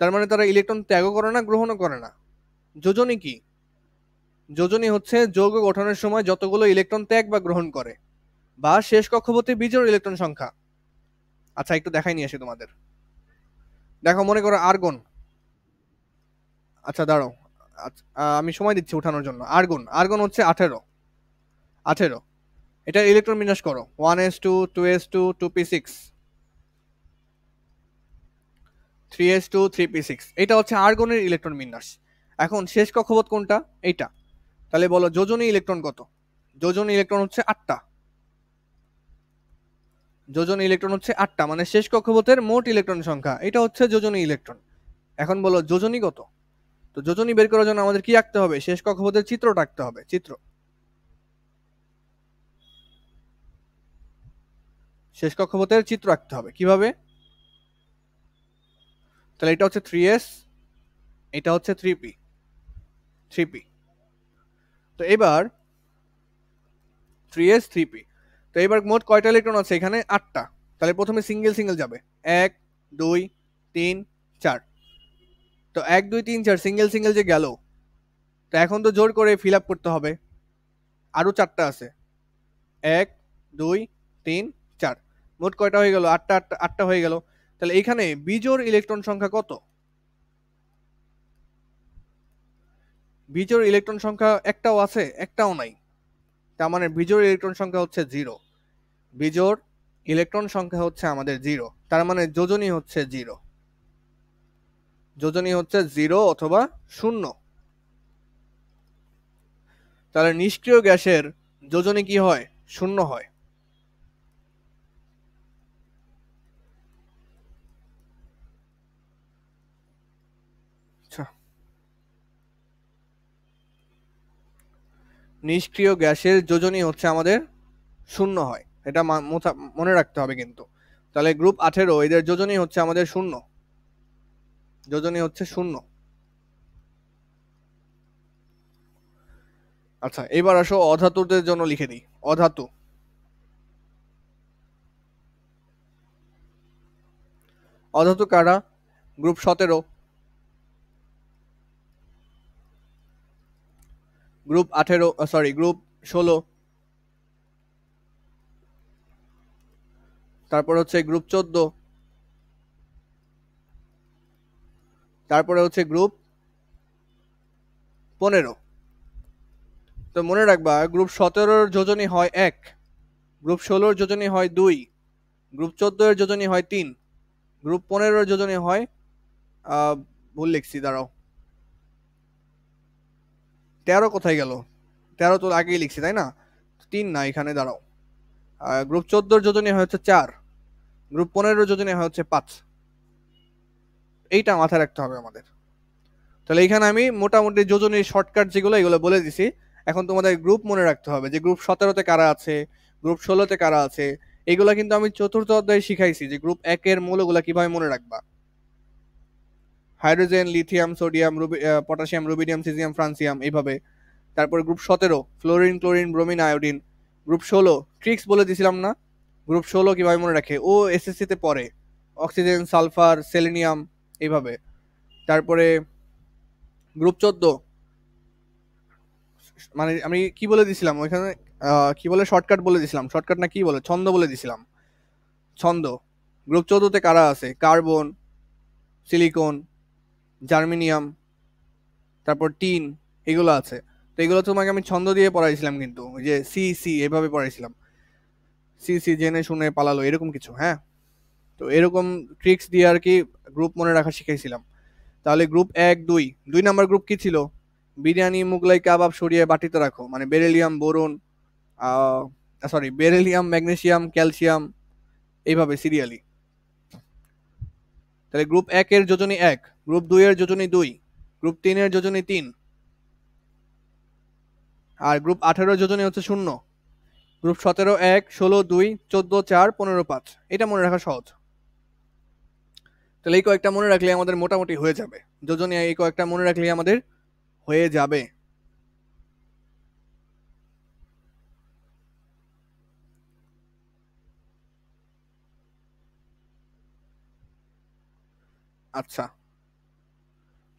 তার মানে তারা ইলেকট্রন ত্যাগও করে না, গ্রহণও করে না। যোজনী কি? যোজনী হচ্ছে যৌগ গঠনের সময় যতগুলো ইলেকট্রন ত্যাগ বা গ্রহণ করে, বা শেষ কক্ষপথে বিজোড় ইলেকট্রন সংখ্যা। আচ্ছা, একটু দেখাই নিয়ে আসি তোমাদের। দেখো, মনে করো আর্গন। আচ্ছা দাঁড়াও, আচ্ছা, আমি সময় দিচ্ছি উঠানোর জন্য। আর্গন হচ্ছে 18। এটা ইলেকট্রন বিন্যাস করো, 1s2 2s2 2p6 3s2 3p6। এটা হচ্ছে আর্গনের ইলেকট্রন বিন্যাস। এখন শেষ কক্ষপথ কোনটা? এইটা। তাহলে বলো যোজনী ইলেকট্রন কত? যোজনী ইলেকট্রন হচ্ছে 8টা। যোজনী ইলেকট্রন হচ্ছে 8টা, মানে শেষ কক্ষপথের মোট ইলেকট্রন সংখ্যা, এটা হচ্ছে যোজনী ইলেকট্রন। এখন বলো যোজনী কত? তো যোজনী বের করার জন্য আমাদের কি আঁকতে হবে? শেষ কক্ষপথের চিত্রটা আঁকতে হবে। শেষ কক্ষপথের চিত্র আঁকতে হবে কিভাবে? তাহলে এটা হচ্ছে 3s, এটা হচ্ছে 3p। তো এবার 3s 3p। তো এবার মোট কয়টা ইলেকট্রন আছে এখানে? 8টা। তাহলে প্রথমে সিঙ্গেল যাবে, 1 2 3 4। তো 1 2 3 4 সিঙ্গেল যে গেল, তো এখন তো জোর করে ফিল আপ করতে হবে। আরো 4টা আছে, 1 2 3 4। মোট কয়টা হয়ে গেল? 8টা হয়ে গেল। তাহলে এখানে বিজোড় ইলেকট্রন সংখ্যা কত? বিজোড় ইলেকট্রন সংখ্যা একটাও আছে? একটাও নাই। তার মানে বিজোড় ইলেকট্রন সংখ্যা হচ্ছে 0। বিজোড় ইলেকট্রন সংখ্যা হচ্ছে আমাদের 0। তার মানে যোজনী হচ্ছে 0। যোজনী হচ্ছে 0 অথবা 0। তাহলে নিষ্ক্রিয় গ্যাসের যোজনী কি হয়? 0 হয়। আচ্ছা, নিষ্ক্রিয় গ্যাসের যোজনী হচ্ছে আমাদের 0 হয়, এটা মনে রাখতে হবে কিন্তু। তাহলে গ্রুপ 18 এদের যোজনী হচ্ছে আমাদের 0। যোজনী হচ্ছে 0। আচ্ছা, এবার আসো অধাতুদের জন্য লিখে দিই। অধাতু, অধাতু কারা? গ্রুপ 17, গ্রুপ 18, সরি গ্রুপ 16, তারপর হচ্ছে গ্রুপ 14, তারপরে হচ্ছে গ্রুপ 15। তো মনে রাখবা গ্রুপ 17-র যোজনী হয় 1, গ্রুপ 16-র যোজনী হয় 2, গ্রুপ 14-এর যোজনী হয় 3, গ্রুপ 15-এর যোজনী হয় আহ, ভুল লিখছি, দাঁড়াও, 13 কোথায় গেল? 13 তো আগেই লিখছি তাই না? 3 না, এখানে দাঁড়াও। গ্রুপ 14-র যোজনী হয় হচ্ছে 4, গ্রুপ 15-এর যোজনী হয় হচ্ছে 5। এইটা মাথায় রাখতে হবে আমাদের। তাহলে এখানে আমি মোটামুটি যোজনীর শর্টকাট যেগুলো এগুলো বলে দিছি। এখন তোমাদের গ্রুপ মনে রাখতে হবে যে গ্রুপ 17-তে কারা আছে, গ্রুপ 16-তে কারা আছে। এগুলা কিন্তু আমি চতুর্থ অধ্যায়ে শিখাইছি যে গ্রুপ 1-এর মৌলগুলা কিভাবে মনে রাখবা। Hydrogen, lithium, sodium, potassium, rubidium, caesium, francium, এইভাবে। তারপরে group 17 fluorine, chlorine, bromine, iodine. Group 16 tricks বলে দিছিলাম না? গ্রুপ 16 কিভাবে মনে রাখে, ও এসএসসি তে পড়ে, অক্সিজেন, সালফার, সেলেনিয়াম, এইভাবে। তারপরে গ্রুপ 14, মানে আমি কি বলে দিছিলাম ওইখানে, কি বলে শর্টকাট বলে দিছিলাম, শর্টকাট না কি বলে, ছন্দ বলে দিছিলাম, ছন্দ। গ্রুপ 14-তে কারা আছে? কার্বন, সিলিকন, জার্মেনিয়াম, তারপর টিন, এগুলো আছে। তো এগুলো তোমাকে আমি ছন্দ দিয়ে পড়াইছিলাম, কিন্তু ওই যে সি সি এভাবে পড়াইছিলাম, সি সি জেনে শুনে পালালো, এরকম কিছু, হ্যাঁ। তো এরকম ট্রিক্স দিয়ে আর কি গ্রুপ মনে রাখা শিখাইছিলাম। তাহলে গ্রুপ 1, 2, 2 নাম্বার গ্রুপ কি ছিল? বিরিয়ানি, মুগলাই, কাবাব সরিয়ে বাটিতে রাখো, মানে beryllium, boron, sorry beryllium, magnesium, calcium, এইভাবে সিরিয়ালি। তাহলে গ্রুপ 1-এর যোজনী 1, গ্রুপ 2-এর যোজনী 2, গ্রুপ 3-এর যোজনী 3, আর গ্রুপ 18-এর যোজনী হচ্ছে 0। গ্রুপ 17 1, 16 2, 14 4, 15 5। এটা মনে রাখা সহজ। তাহলে এই কয়েকটা মনে রাখলে আমাদের মোটামুটি হয়ে যাবে। যোজনী এই কয়েকটা মনে রাখলে আমাদের হয়ে যাবে। আচ্ছা,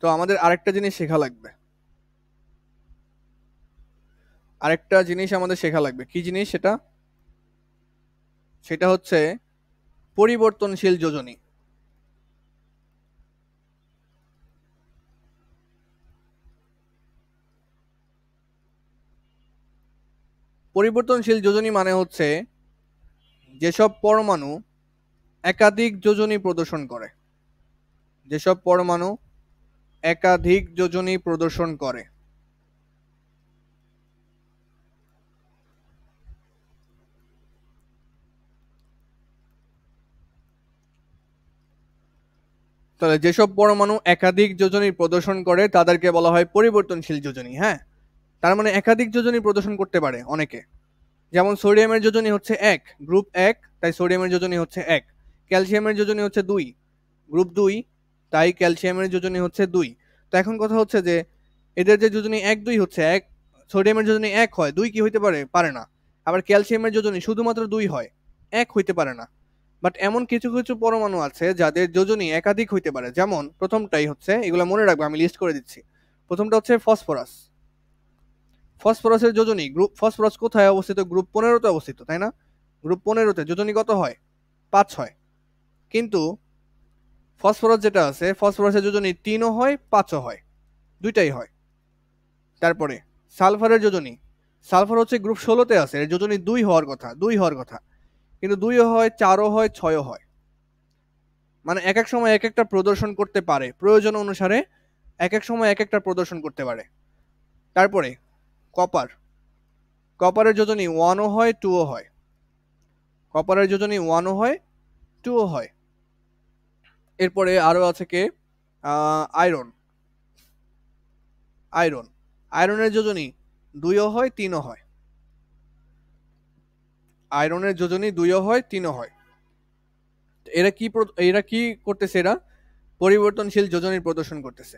তো আমাদের আরেকটা জিনিস শেখা লাগবে। আরেকটা জিনিস আমাদের শেখা লাগবে, কি জিনিস সেটা? সেটা হচ্ছে পরিবর্তনশীল যোজনী। পরিবর্তনশীল যোজনী মানে হচ্ছে যেসব পরমাণু একাধিক যোজনী প্রদর্শন করে, যেসব পরমাণু একাধিক যোজনী প্রদর্শন করে। তাহলে যেসব পরমাণু একাধিক যোজনী প্রদর্শন করে তাদেরকে বলা হয় পরিবর্তনশীল যোজনী, হ্যাঁ। তার মানে একাধিক যোজনী প্রদর্শন করতে পারে অনেকে। যেমন সোডিয়ামের যোজনী হচ্ছে 1, গ্রুপ 1, তাই সোডিয়ামের যোজনী হচ্ছে 1। ক্যালসিয়ামের যোজনী হচ্ছে 2, গ্রুপ 2, তাই ক্যালসিয়ামের যোজনী হচ্ছে 2। তো এখন কথা হচ্ছে যে এদের যে যোজনী 1 2 হচ্ছে, 1 সোডিয়ামের যোজনী 1 হয়, 2 কি হইতে পারে? পারে না। আবার ক্যালসিয়ামের যোজনী শুধুমাত্র 2 হয়, 1 হইতে পারে না। বাট এমন কিছু কিছু পরমাণু আছে যাদের যোজনী একাধিক হইতে পারে। যেমন প্রথমটাই হচ্ছে, এগুলো মনে রাখবো, আমি লিস্ট করে দিচ্ছি। প্রথমটা হচ্ছে ফসফরাস। ফসফরাসের যোজনী, গ্রুপ ফসফরাস কোথায় অবস্থিত? গ্রুপ 15-তে অবস্থিত, তাই না? গ্রুপ 15-তে যোজনী কত হয়? 5 হয়। কিন্তু ফসফরাস যেটা আছে, ফসফরাসের যোজনী 3ও হয়, 5ও হয়, দুইটাই হয়। তারপরে সালফারের যোজনী, সালফার হচ্ছে গ্রুপ 16-তে আছে, এর যোজনী 2 হওয়ার কথা, 2 হওয়ার কথা, কিন্তু 2ও হয়, 4ও হয়, 6ও হয়। মানে এক এক সময় এক একটা প্রদর্শন করতে পারে, প্রয়োজন অনুসারে এক এক সময় এক একটা প্রদর্শন করতে পারে। তারপরে কপার, কপারের যোজনী 1ও হয়, 2ও হয়, কপারের যোজনী 1ও হয়, 2ও হয়। এরপরে আরো আছে কে? আয়রন, আয়রন, আয়রনের যোজনী 2ও হয়, 3ও হয়, আয়রনের যোজনী 2ও হয়, 3ও হয়। এরা কি করতেছে? এরা পরিবর্তনশীল যোজনী প্রদর্শন করতেছে,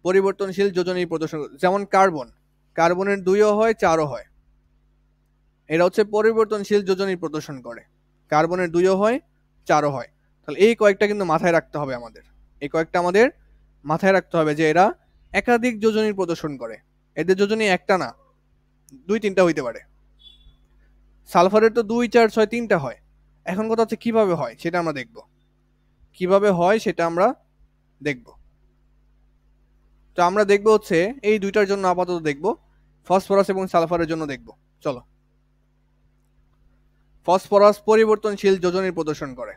পরিবর্তনশীল যোজনী প্রদর্শন। যেমন কার্বন, কার্বনের 2ও হয় 4ও হয়। এরা হচ্ছে পরিবর্তনশীল যোজনী প্রদর্শন করে। কার্বনের 2ও হয় 4ও হয়। তাহলে এই কয়েকটা কিন্তু মাথায় রাখতে হবে আমাদের। এই কয়েকটা আমাদের মাথায় রাখতে হবে যে এরা একাধিক যোজনী প্রদর্শন করে। এদের যোজনী একটা না, 2-3টা হইতে পারে। সালফারের তো 2, 4, 6 3টা হয়। এখন কথা হচ্ছে কিভাবে হয় সেটা আমরা দেখব। কিভাবে হয় সেটা আমরা দেখব। তো আমরা দেখব হচ্ছে এই দুইটার জন্য আপাতত দেখব, ফসফরাস এবং সালফারের জন্য দেখব। চলো। ফসফরাস পরিবর্তনশীল যোজনী প্রদর্শন করে।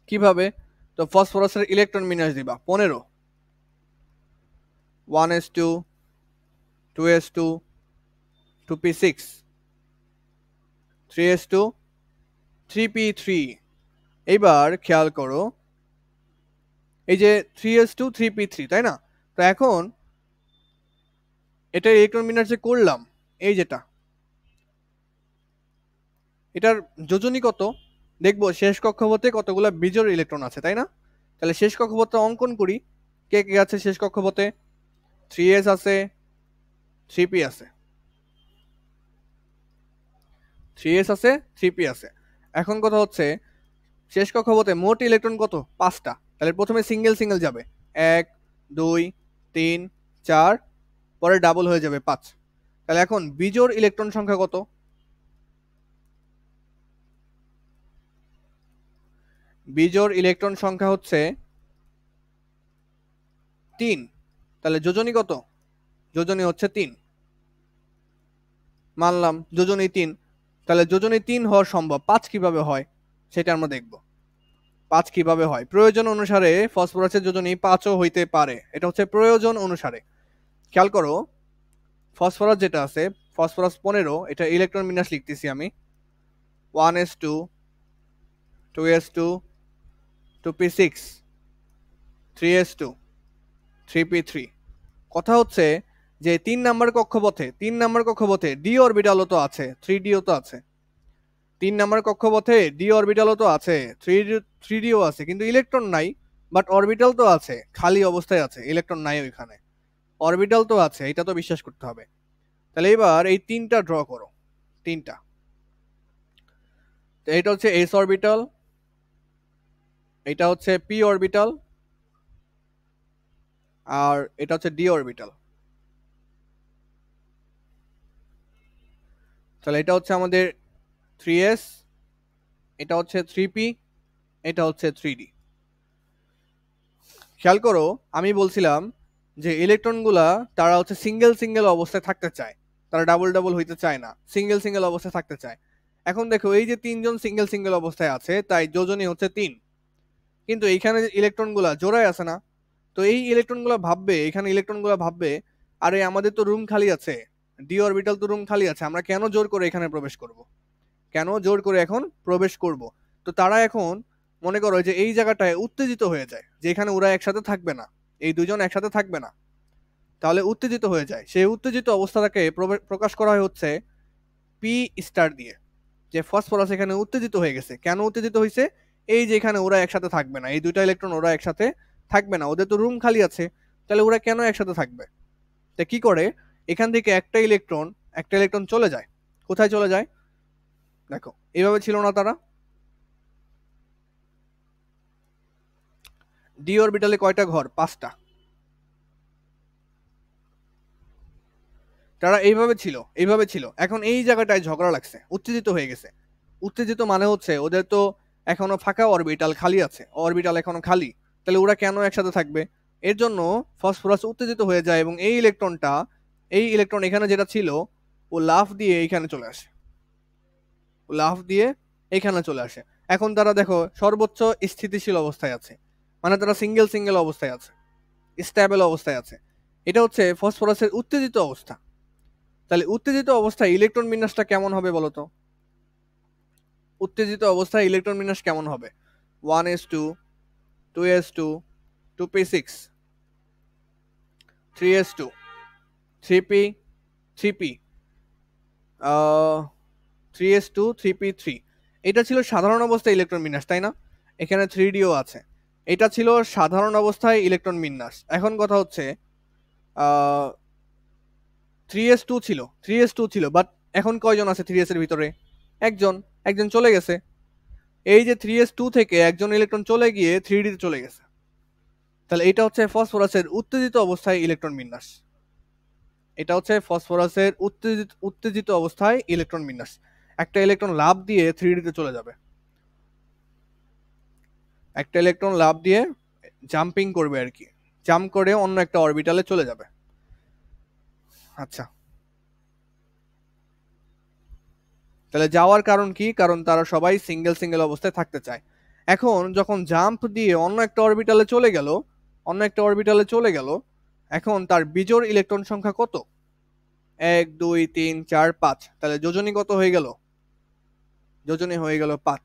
কিভাবে? তো ফসফরাসের ইলেকট্রন বিন্যাস দিবা 15, 1s2, 2s2, 2p6, 3s2, 3p3। এইবার খেয়াল করো, এই যে 3s2, 3p3, তাই না? তো এখন এটা ইলেকট্রন বিন্যাস যে করলাম, এই যেটা, এটার যোজনী কত দেখবো শেষ কক্ষপথে কতগুলো বিজোড় ইলেকট্রন আছে, তাই না? তাহলে শেষ কক্ষপথটা অঙ্কন করি। কে কে আছে শেষ কক্ষপথে? 3s আছে, 3p আছে, 3s আছে, 3p আছে। এখন কথা হচ্ছে শেষ কক্ষপথে মোট ইলেকট্রন কত? 5টা। তাহলে প্রথমে সিঙ্গেল সিঙ্গেল যাবে, 1, 2, 3, 4, পরে ডাবল হয়ে যাবে 5। তাহলে এখন বিজোড় ইলেকট্রন সংখ্যা কত? বিজোড় ইলেকট্রন সংখ্যা হচ্ছে 3। তাহলে যোজনী কত? যোজনী হচ্ছে 3। মানলাম যোজনী 3। তাহলে যোজনী 3 হওয়া সম্ভব, 5 কিভাবে হয় সেটা আমরা দেখব। 5 কিভাবে হয়? প্রয়োজন অনুসারে ফসফরাসের যোজনী 5ও হইতে পারে। এটা হচ্ছে প্রয়োজন অনুসারে। খেয়াল করো, ফসফরাস যেটা আছে, ফসফরাস 15, এটা ইলেকট্রন বিন্যাস লিখতেছি আমি, 1s2, 2s2, 2p6, 3s2, 3p3। কথা হচ্ছে যে 3 নাম্বার কক্ষপথে ডি অরবিটালও তো আছে, 3dও তো আছে। 3 নাম্বার কক্ষপথে ডি অরবিটালও তো আছে, 3dও আছে, কিন্তু ইলেকট্রন নাই। বাট অরবিটাল তো আছে, খালি অবস্থায় আছে, ইলেকট্রন নাই ওইখানে। অরবিটাল তো আছে, এটা তো বিশ্বাস করতে হবে। তাহলে এবার এই 3টা ড্র করো, 3টা। তো এটা হচ্ছে এস অরবিটাল, এটা হচ্ছে পি অরবিটাল, আর এটা হচ্ছে ডি অরবিটাল। তাহলে এটা হচ্ছে আমাদের 3s, এটা হচ্ছে 3p, এটা হচ্ছে 3d। খেয়াল করো, আমি বলছিলাম যে ইলেকট্রনগুলা তারা হচ্ছে সিঙ্গেল সিঙ্গেল অবস্থায় থাকতে চায়, তারা ডাবল ডাবল হইতে চায় না, সিঙ্গেল সিঙ্গেল অবস্থায় থাকতে চায়। এখন দেখো এই যে 3জন সিঙ্গেল সিঙ্গেল অবস্থায় আছে, তাই যোজনী হচ্ছে 3। কিন্তু এইখানে ইলেকট্রনগুলা জোড়ায় আছে না। তো এই ইলেকট্রনগুলো ভাববে, এখানে ইলেকট্রনগুলো ভাববে, আরে আমাদের তো রুম খালি আছে, ডি অরবিটাল তো রুম খালি আছে, আমরা কেন জোর করে এখানে প্রবেশ করব? কেন জোর করে এখন প্রবেশ করব? তো তারা এখন মনে করো যে এই জায়গাটায় উত্তেজিত হয়ে যায়, যে এখানে ওরা একসাথে থাকবে না, এই দুজন একসাথে থাকবে না। তাহলে উত্তেজিত হয়ে যায়, সেই উত্তেজিত অবস্থাটাকে প্রকাশ করা হয় হচ্ছে পি স্টার দিয়ে, যে ফসফরাস এখানে উত্তেজিত হয়ে গেছে। কেন উত্তেজিত হয়েছে? এই যে এখানে ওরা একসাথে থাকবে না, এই দুইটা ইলেকট্রন ওরা একসাথে থাকবে না, ওদের তো রুম খালি আছে। তাহলে ওরা কেন একসাথে থাকবে? তা কি করে, এখান থেকে একটা ইলেকট্রন চলে যায়। কোথায় চলে যায়? দেখো, এইভাবে ছিল না তারা? ডি অরবিটালে কয়টা ঘর? 5টা। তারা এইভাবে ছিল। এখন এই জায়গাটায় ঝগড়া লাগছে, উত্তেজিত হয়ে গেছে। উত্তেজিত মানে হচ্ছে ওদের তো এখনো ফাঁকা অরবিটাল খালি আছে, অরবিটাল এখনো খালি। তাহলে ওরা কেন একসাথে থাকবে? এর জন্য ফসফরাস উত্তেজিত হয়ে যায় এবং এই ইলেকট্রন এখানে যেটা ছিল, ও লাফ দিয়ে এইখানে চলে আসে, ও লাফ দিয়ে এইখানে চলে আসে। এখন তারা দেখো সর্বোচ্চ স্থিতিশীল অবস্থায় আছে, মানে তারা সিঙ্গেল সিঙ্গেল অবস্থায় আছে, স্ট্যাবল অবস্থায় আছে। এটা হচ্ছে ফসফরাসের উত্তেজিত অবস্থা। তাহলে উত্তেজিত অবস্থায় ইলেকট্রন বিন্যাসটা কেমন হবে বলতো? উত্তেজিত অবস্থায় ইলেকট্রন বিন্যাস কেমন হবে? 1s2, 2s2, 2p6, 3s2, 3p, 3p, 3s2 3p3 এটা ছিল সাধারণ অবস্থায় ইলেকট্রন বিন্যাস, তাই না? এখানে 3dও আছে। এটা ছিল সাধারণ অবস্থায় ইলেকট্রন বিন্যাস। এখন কথা হচ্ছে 3s2 ছিল বাট এখন কয়জন আছে 3s এর ভিতরে? একজন চলে গেছে। এই যে 3s2 থেকে একজন ইলেকট্রন চলে গিয়ে 3d তে চলে গেছে। তাহলে এটা হচ্ছে ফসফরাসের উত্তেজিত অবস্থায় ইলেকট্রন বিন্যাস। এটা হচ্ছে ফসফরাসের উত্তেজিত অবস্থায় ইলেকট্রন বিন্যাস। একটা ইলেকট্রন লাফ দিয়ে 3d তে চলে যাবে, একটা ইলেকট্রন লাফ দিয়ে জাম্পিং করবে আর কি, জাম্প করে অন্য একটা অরবিটালে চলে যাবে। আচ্ছা, তাহলে যাওয়ার কারণ কি? কারণ তারা সবাই সিঙ্গেল সিঙ্গেল অবস্থায় থাকতে চায়। এখন যখন জাম্প দিয়ে অন্য একটা অরবিটালে চলে গেল, এখন তার বিজোড় ইলেকট্রন সংখ্যা কত? 1 2 3 4 5। তাহলে যোজনী কত হয়ে গেল? যোজনী হয়ে গেল 5।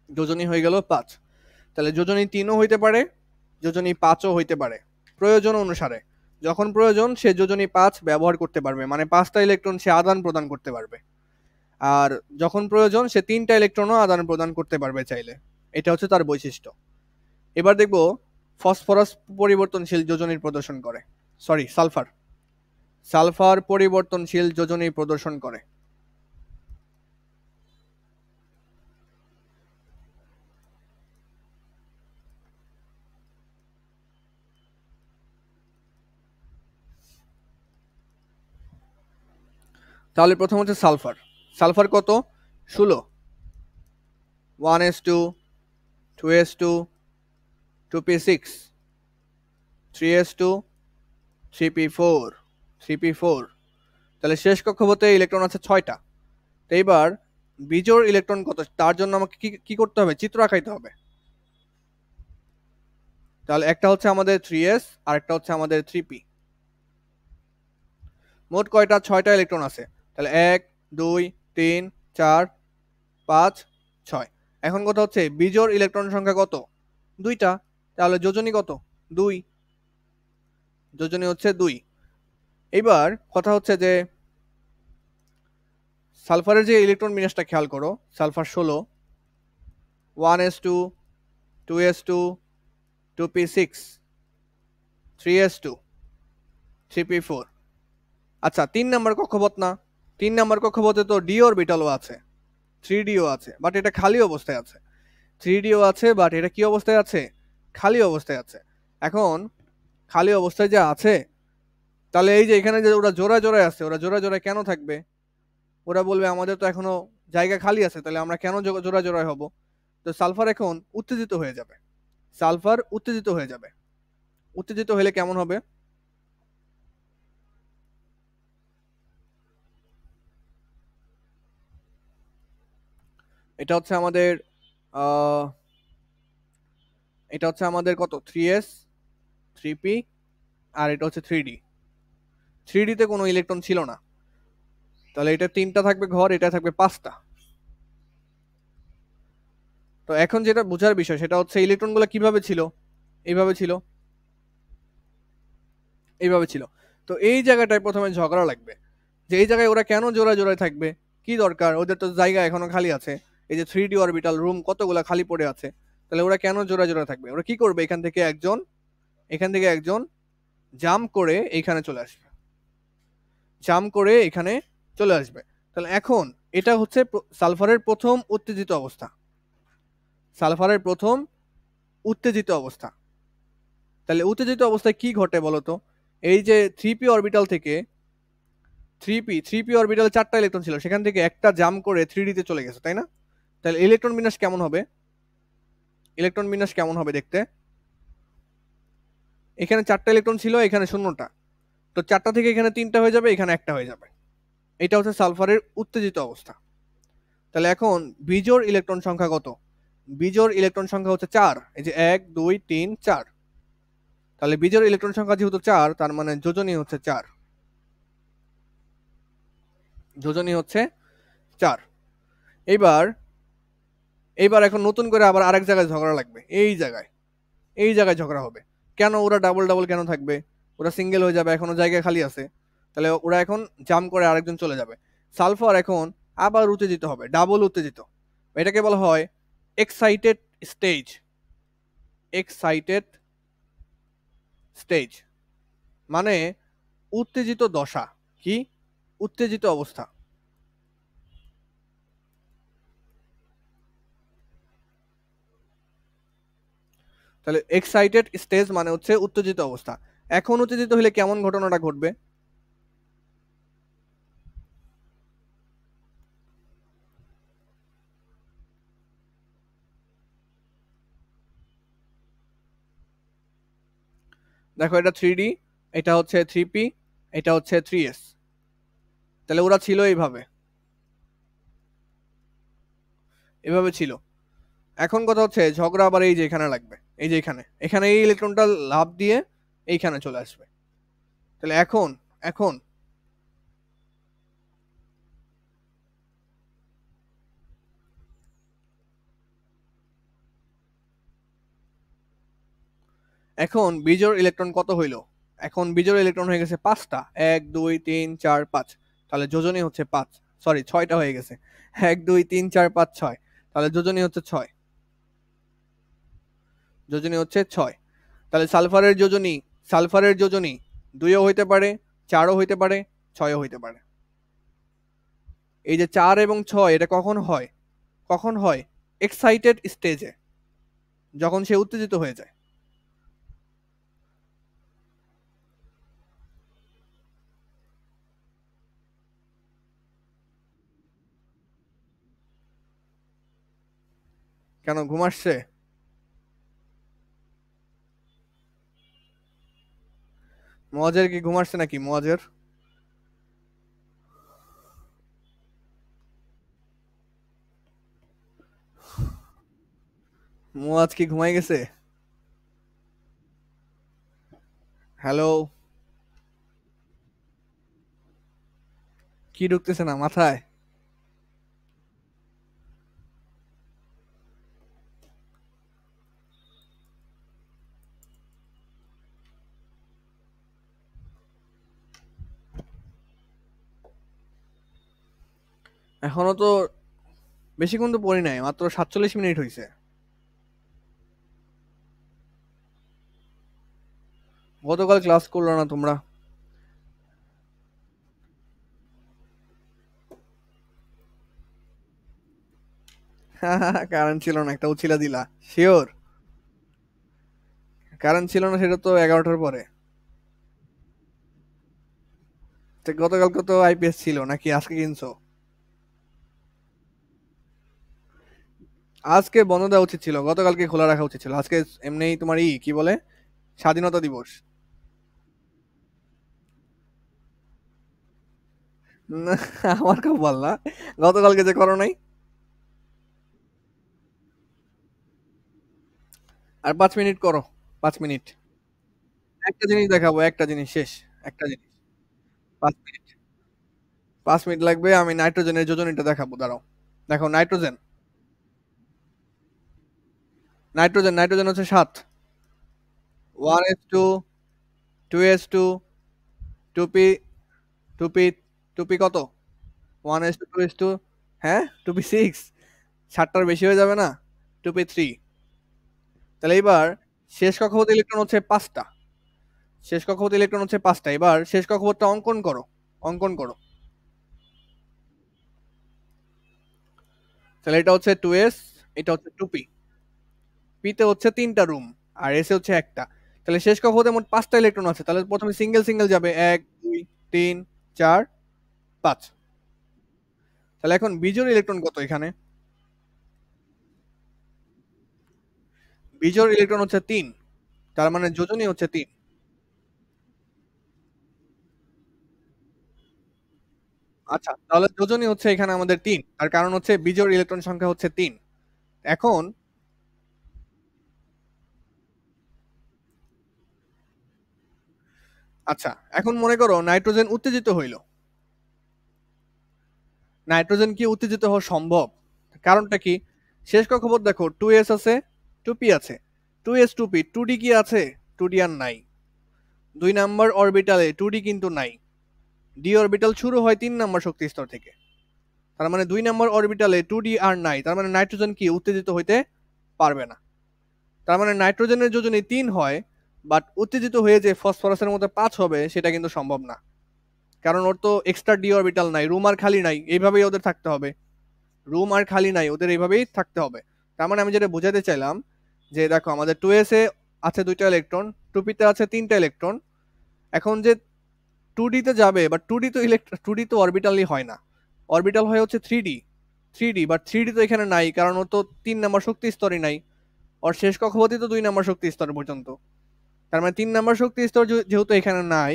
যোজনী হয়ে গেল 5। তাহলে যোজনী 3ও হইতে পারে, যোজনী 5ও হইতে পারে, প্রয়োজন অনুসারে। যখন প্রয়োজন সে যোজনী 5 ব্যবহার করতে পারবে, মানে 5টা ইলেকট্রন সে আদান প্রদান করতে পারবে। আর যখন প্রয়োজন সে 3টা ইলেকট্রনও আদান প্রদান করতে পারবে চাইলে। এটা হচ্ছে তার বৈশিষ্ট্য। এবার দেখব ফসফরাস পরিবর্তনশীল যোজনীর প্রদর্শন করে, সরি সালফার পরিবর্তনশীল যোজনী প্রদর্শন করে। তাহলে প্রথম হচ্ছে সালফার কত? 16। 1s2 2s2 2p6 3s2 3p4 3p4। তাহলে শেষ কক্ষপথে ইলেকট্রন আছে 6টা। তো এবার বিজোড় ইলেকট্রন কত? তার জন্য আমাকে কি করতে হবে? চিত্র আঁকাইতে হবে। তাহলে একটা হচ্ছে আমাদের 3s আর একটা হচ্ছে আমাদের 3p। মোট কয়টা? 6টা ইলেকট্রন আছে। তাহলে 1 2 3 4 5 6। এখন কথা হচ্ছে বিজোড় ইলেকট্রন সংখ্যা কত? 2টা। তাহলে যোজনী কত? 2। যোজনী হচ্ছে 2। এবার কথা হচ্ছে যে সালফারের যে ইলেকট্রন বিন্যাসটা খেয়াল করো। Sulphur 16, 1s2 2s2 2p6 3s2 3p4। আচ্ছা, 3 নাম্বার কক্ষপথ না? 3 নাম্বার কক্ষপথে তো ডি অরবিটালও আছে, 3dও আছে, বাট এটা খালি অবস্থায় আছে। 3dও আছে বাট এটা কি অবস্থায় আছে? খালি অবস্থায় আছে। এখন খালি অবস্থায় যে আছে, তাহলে এই যে এখানে যে ওরা জোড়ায় জোড়ায় আছে, ওরা জোড়ায় জোড়ায় কেন থাকবে? ওরা বলবে আমাদের তো এখনো জায়গা খালি আছে, তাহলে আমরা কেন জোড়ায় জোড়ায় হব? তো সালফার এখন উত্তেজিত হয়ে যাবে। সালফার উত্তেজিত হয়ে যাবে। উত্তেজিত হলে কেমন হবে? এটা হচ্ছে আমাদের আহ এটা হচ্ছে আমাদের কত? 3s 3p আর এটা হচ্ছে 3d। 3d তে কোনো ইলেকট্রন ছিল না, তাহলে এটা 3টা থাকবে ঘর, এটা থাকবে 5টা। তো এখন যেটা বোঝার বিষয় সেটা হচ্ছে ইলেকট্রনগুলো কিভাবে ছিল? এইভাবে ছিল, এইভাবে ছিল। তো এই জায়গাটায় প্রথমে ঝগড়া লাগবে যে এই জায়গায় ওরা কেন জোড়ায় জোড়ায় থাকবে, কি দরকার? ওদের তো জায়গা এখনো খালি আছে। এই যে 3d অরবিটাল রুম কতগুলা খালি পড়ে আছে, তাহলে ওরা কেন জোড়ায় জোড়ায় থাকবে? ওরা কি করবে? এখান থেকে একজন জাম্প করে এইখানে চলে আসবে, জাম্প করে এখানে চলে আসবে। তাহলে এখন এটা হচ্ছে সালফারের প্রথম উত্তেজিত অবস্থা। সালফারের প্রথম উত্তেজিত অবস্থা। তাহলে উত্তেজিত অবস্থায় কি ঘটে বলতো? এই যে 3p অরবিটাল থেকে 3p অরবিটালে 4টা ইলেকট্রন ছিল, সেখান থেকে একটা জাম্প করে 3d তে চলে গেছে, তাই না? তাহলে ইলেকট্রন বিন্যাস কেমন হবে? ইলেকট্রন বিন্যাস কেমন হবে দেখতে? এখানে 4টা ইলেকট্রন ছিল, এখানে 0টা। তো 4টা থেকে এখানে 3টা হয়ে যাবে, এখানে একটা হয়ে যাবে। এটা হচ্ছে সালফারের উত্তেজিত অবস্থা। তাহলে এখন বিজোড় ইলেকট্রন সংখ্যা কত? বিজোড় ইলেকট্রন সংখ্যা হচ্ছে 4। এই যে 1 2 3 4। তাহলে বিজোড় ইলেকট্রন সংখ্যা যেহেতু 4, তার মানে যোজনী হচ্ছে 4। যোজনী হচ্ছে 4। এইবার এইবার এখন নতুন করে আবার আরেক জায়গায় ঝগড়া লাগবে। এই জায়গায় ঝগড়া হবে। কেন ওরা ডাবল ডাবল কেন থাকবে? ওরা সিঙ্গেল হয়ে যাবে, এখনো জায়গা খালি আছে। তাহলে ওরা এখন জাম্প করে আরেকজন চলে যাবে। সালফার এখন আবার উত্তেজিত হবে, ডাবল উত্তেজিত। এটাকে বলা হয় এক্সাইটেড স্টেজ। এক্সাইটেড স্টেজ মানে উত্তেজিত দশা। কি? উত্তেজিত অবস্থা। তাহলে এক্সাইটেড স্টেজ মানে হচ্ছে উত্তেজিত অবস্থা। এখন উত্তেজিত হলে কেমন ঘটনাটা ঘটবে? দেখো এটা 3D, এটা হচ্ছে 3P, এটা হচ্ছে 3S। তাহলে ওরা ছিল এইভাবে, এভাবে ছিল। এখন কথা হচ্ছে ঝগড়া আবার এই যে এখানে লাগবে, এই যে এখানে, এখানে এই ইলেকট্রনটা লাফ দিয়ে এইখানে চলে আসবে। তাহলে এখন এখন এখন বিজোড় ইলেকট্রন কত হইল? এখন বিজোড় ইলেকট্রন হয়ে গেছে 5টা। 1 2 3 4 5। তাহলে যোজনী হচ্ছে 5, সরি 6টা হয়ে গেছে। 1 2 3 4 5 6। তাহলে যোজনী হচ্ছে 6, যোজনী হচ্ছে 6। তাহলে সালফারের যোজনী, সালফারের যোজনী 2ও হইতে পারে, 4ও হইতে পারে, 6ও হইতে পারে। এই যে 4 এবং 6 এটা কখন হয়? কখন হয়? এক্সাইটেড স্টেজে, যখন সে উত্তেজিত হয়ে যায়। কেন ঘুম আসছে? মোয়াজের কি ঘুম আসছে নাকি? মোয়াজের, মোয়াজ কি ঘুমাই গেছে? হ্যালো, কি ঢুকতেছে না মাথায়? এখনো তো বেশিক্ষণ তো পড়ি নাই, মাত্র 47 মিনিট হয়েছে। গতকাল ক্লাস করলো না তোমরা? কারেন্ট ছিল না, একটা উছিলা দিলা। শিওর কারেন্ট ছিল না? সেটা তো 11টার পরে। তো গতকালকে তো আইপিএস ছিল নাকি আজকে কিনছো? আজকে বন্ধ দেওয়া উচিত ছিল, গতকালকে খোলা রাখা উচিত ছিল। আজকে এমনিই তোমার কি বলে, স্বাধীনতা দিবস। না, আমার কপাল না, গতকালকে যে করো নাই। আর 5 মিনিট করো, 5 মিনিট। একটা জিনিস দেখাবো, একটা জিনিস শেষ। একটা জিনিস, 5 মিনিট। 5 মিনিট লাগবে, আমি নাইট্রোজেনের যোজনীটা দেখাবো, দাঁড়াও। দেখো নাইট্রোজেন, নাইট্রোজেন, নাইট্রোজেন হচ্ছে 7। 1s2, 2s2, 2p, 2p, 2p কত? 1s2, 2s2, হ্যাঁ 2p6। 7টার বেশি হয়ে যাবে না? 2p3। তাহলে এবার শেষ কক্ষপথ ইলেকট্রন হচ্ছে 5টা। শেষ কক্ষপথ ইলেকট্রন হচ্ছে 5টা। এবার শেষ কক্ষপথটা অঙ্কন করো, অঙ্কন করো। তাহলে এটা হচ্ছে 2s, এটা হচ্ছে 2p। পিতে হচ্ছে 3টা রুম, আর এসে হচ্ছে একটা। তাহলে শেষ কক্ষপথে মোট 5টা ইলেকট্রন আছে। তাহলে প্রথমে সিঙ্গেল সিঙ্গেল যাবে, 1 2 3 4 5। তাহলে এখন বিজোড় ইলেকট্রন কত এখানে? বিজোড় ইলেকট্রন হচ্ছে 3। তার মানে যোজনী হচ্ছে 3। আচ্ছা, তাহলে যোজনী হচ্ছে এখানে আমাদের 3, তার কারণ হচ্ছে বিজোড় ইলেকট্রন সংখ্যা হচ্ছে 3। এখন আচ্ছা, এখন মনে করো নাইট্রোজেন উত্তেজিত হইল। নাইট্রোজেন কি উত্তেজিত হওয়া সম্ভব? কারণটা কি? শেষ কক্ষপথ দেখো, 2s আছে, 2p আছে, 2s 2p, 2d কি আছে? 2d আর নাই। 2 নাম্বার অরবিটালে 2d কিন্তু নাই। ডি অরবিটাল শুরু হয় 3 নাম্বার শক্তি স্তর থেকে। তার মানে 2 নাম্বার অরবিটালে 2d আর নাই, তার মানে নাইট্রোজেন কি উত্তেজিত হইতে পারবে না। তার মানে নাইট্রোজেনের যোজনী 3 হয়, বাট উত্তেজিত হয়ে যে ফসফরাসের মধ্যে 5 হবে সেটা কিন্তু সম্ভব না, কারণ ওর তো এক্সট্রা ডি অরবিটাল নাই, রুম আর খালি নাই, এইভাবেই ওদের থাকতে হবে। রুম আর খালি নাই, ওদের এইভাবেই থাকতে হবে। তার মানে আমি যেটা বোঝাতে চাইলাম যে দেখো আমাদের 2s এ আছে 2টা ইলেকট্রন, 2p তে আছে 3টা ইলেকট্রন। এখন যে 2d তে যাবে, বাট 2d তো অরবিটালই হয় না, অরবিটাল হয় হচ্ছে 3d, বাট 3d তো এখানে নাই, কারণ ও তো 3 নাম্বার শক্তি স্তরই নাই। ওর শেষ কক্ষপথই তো 2 নাম্বার শক্তি স্তর পর্যন্ত। তার মানে 3 নাম্বার শক্তি স্তর যেহেতু এখানে নাই,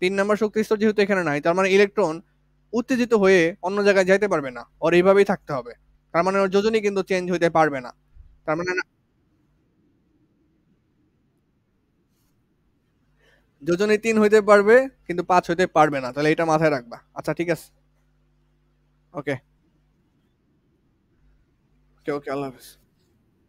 3 নাম্বার শক্তি স্তর যেহেতু এখানে নাই, তার মানে ইলেকট্রন উত্তেজিত হয়ে অন্য জায়গায় যাইতে পারবে না, ওর এইভাবেই থাকতে হবে। তার মানে ওর যোজনী কিন্তু চেঞ্জ হইতে পারবে না। তার মানে যোজনী 3 হইতে পারবে, কিন্তু 5 হইতে পারবে না, তাহলে এটা মাথায় রাখবা। আচ্ছা ঠিক আছে। ওকে, ওকে, ওকে, আল্লাহ হাফেজ।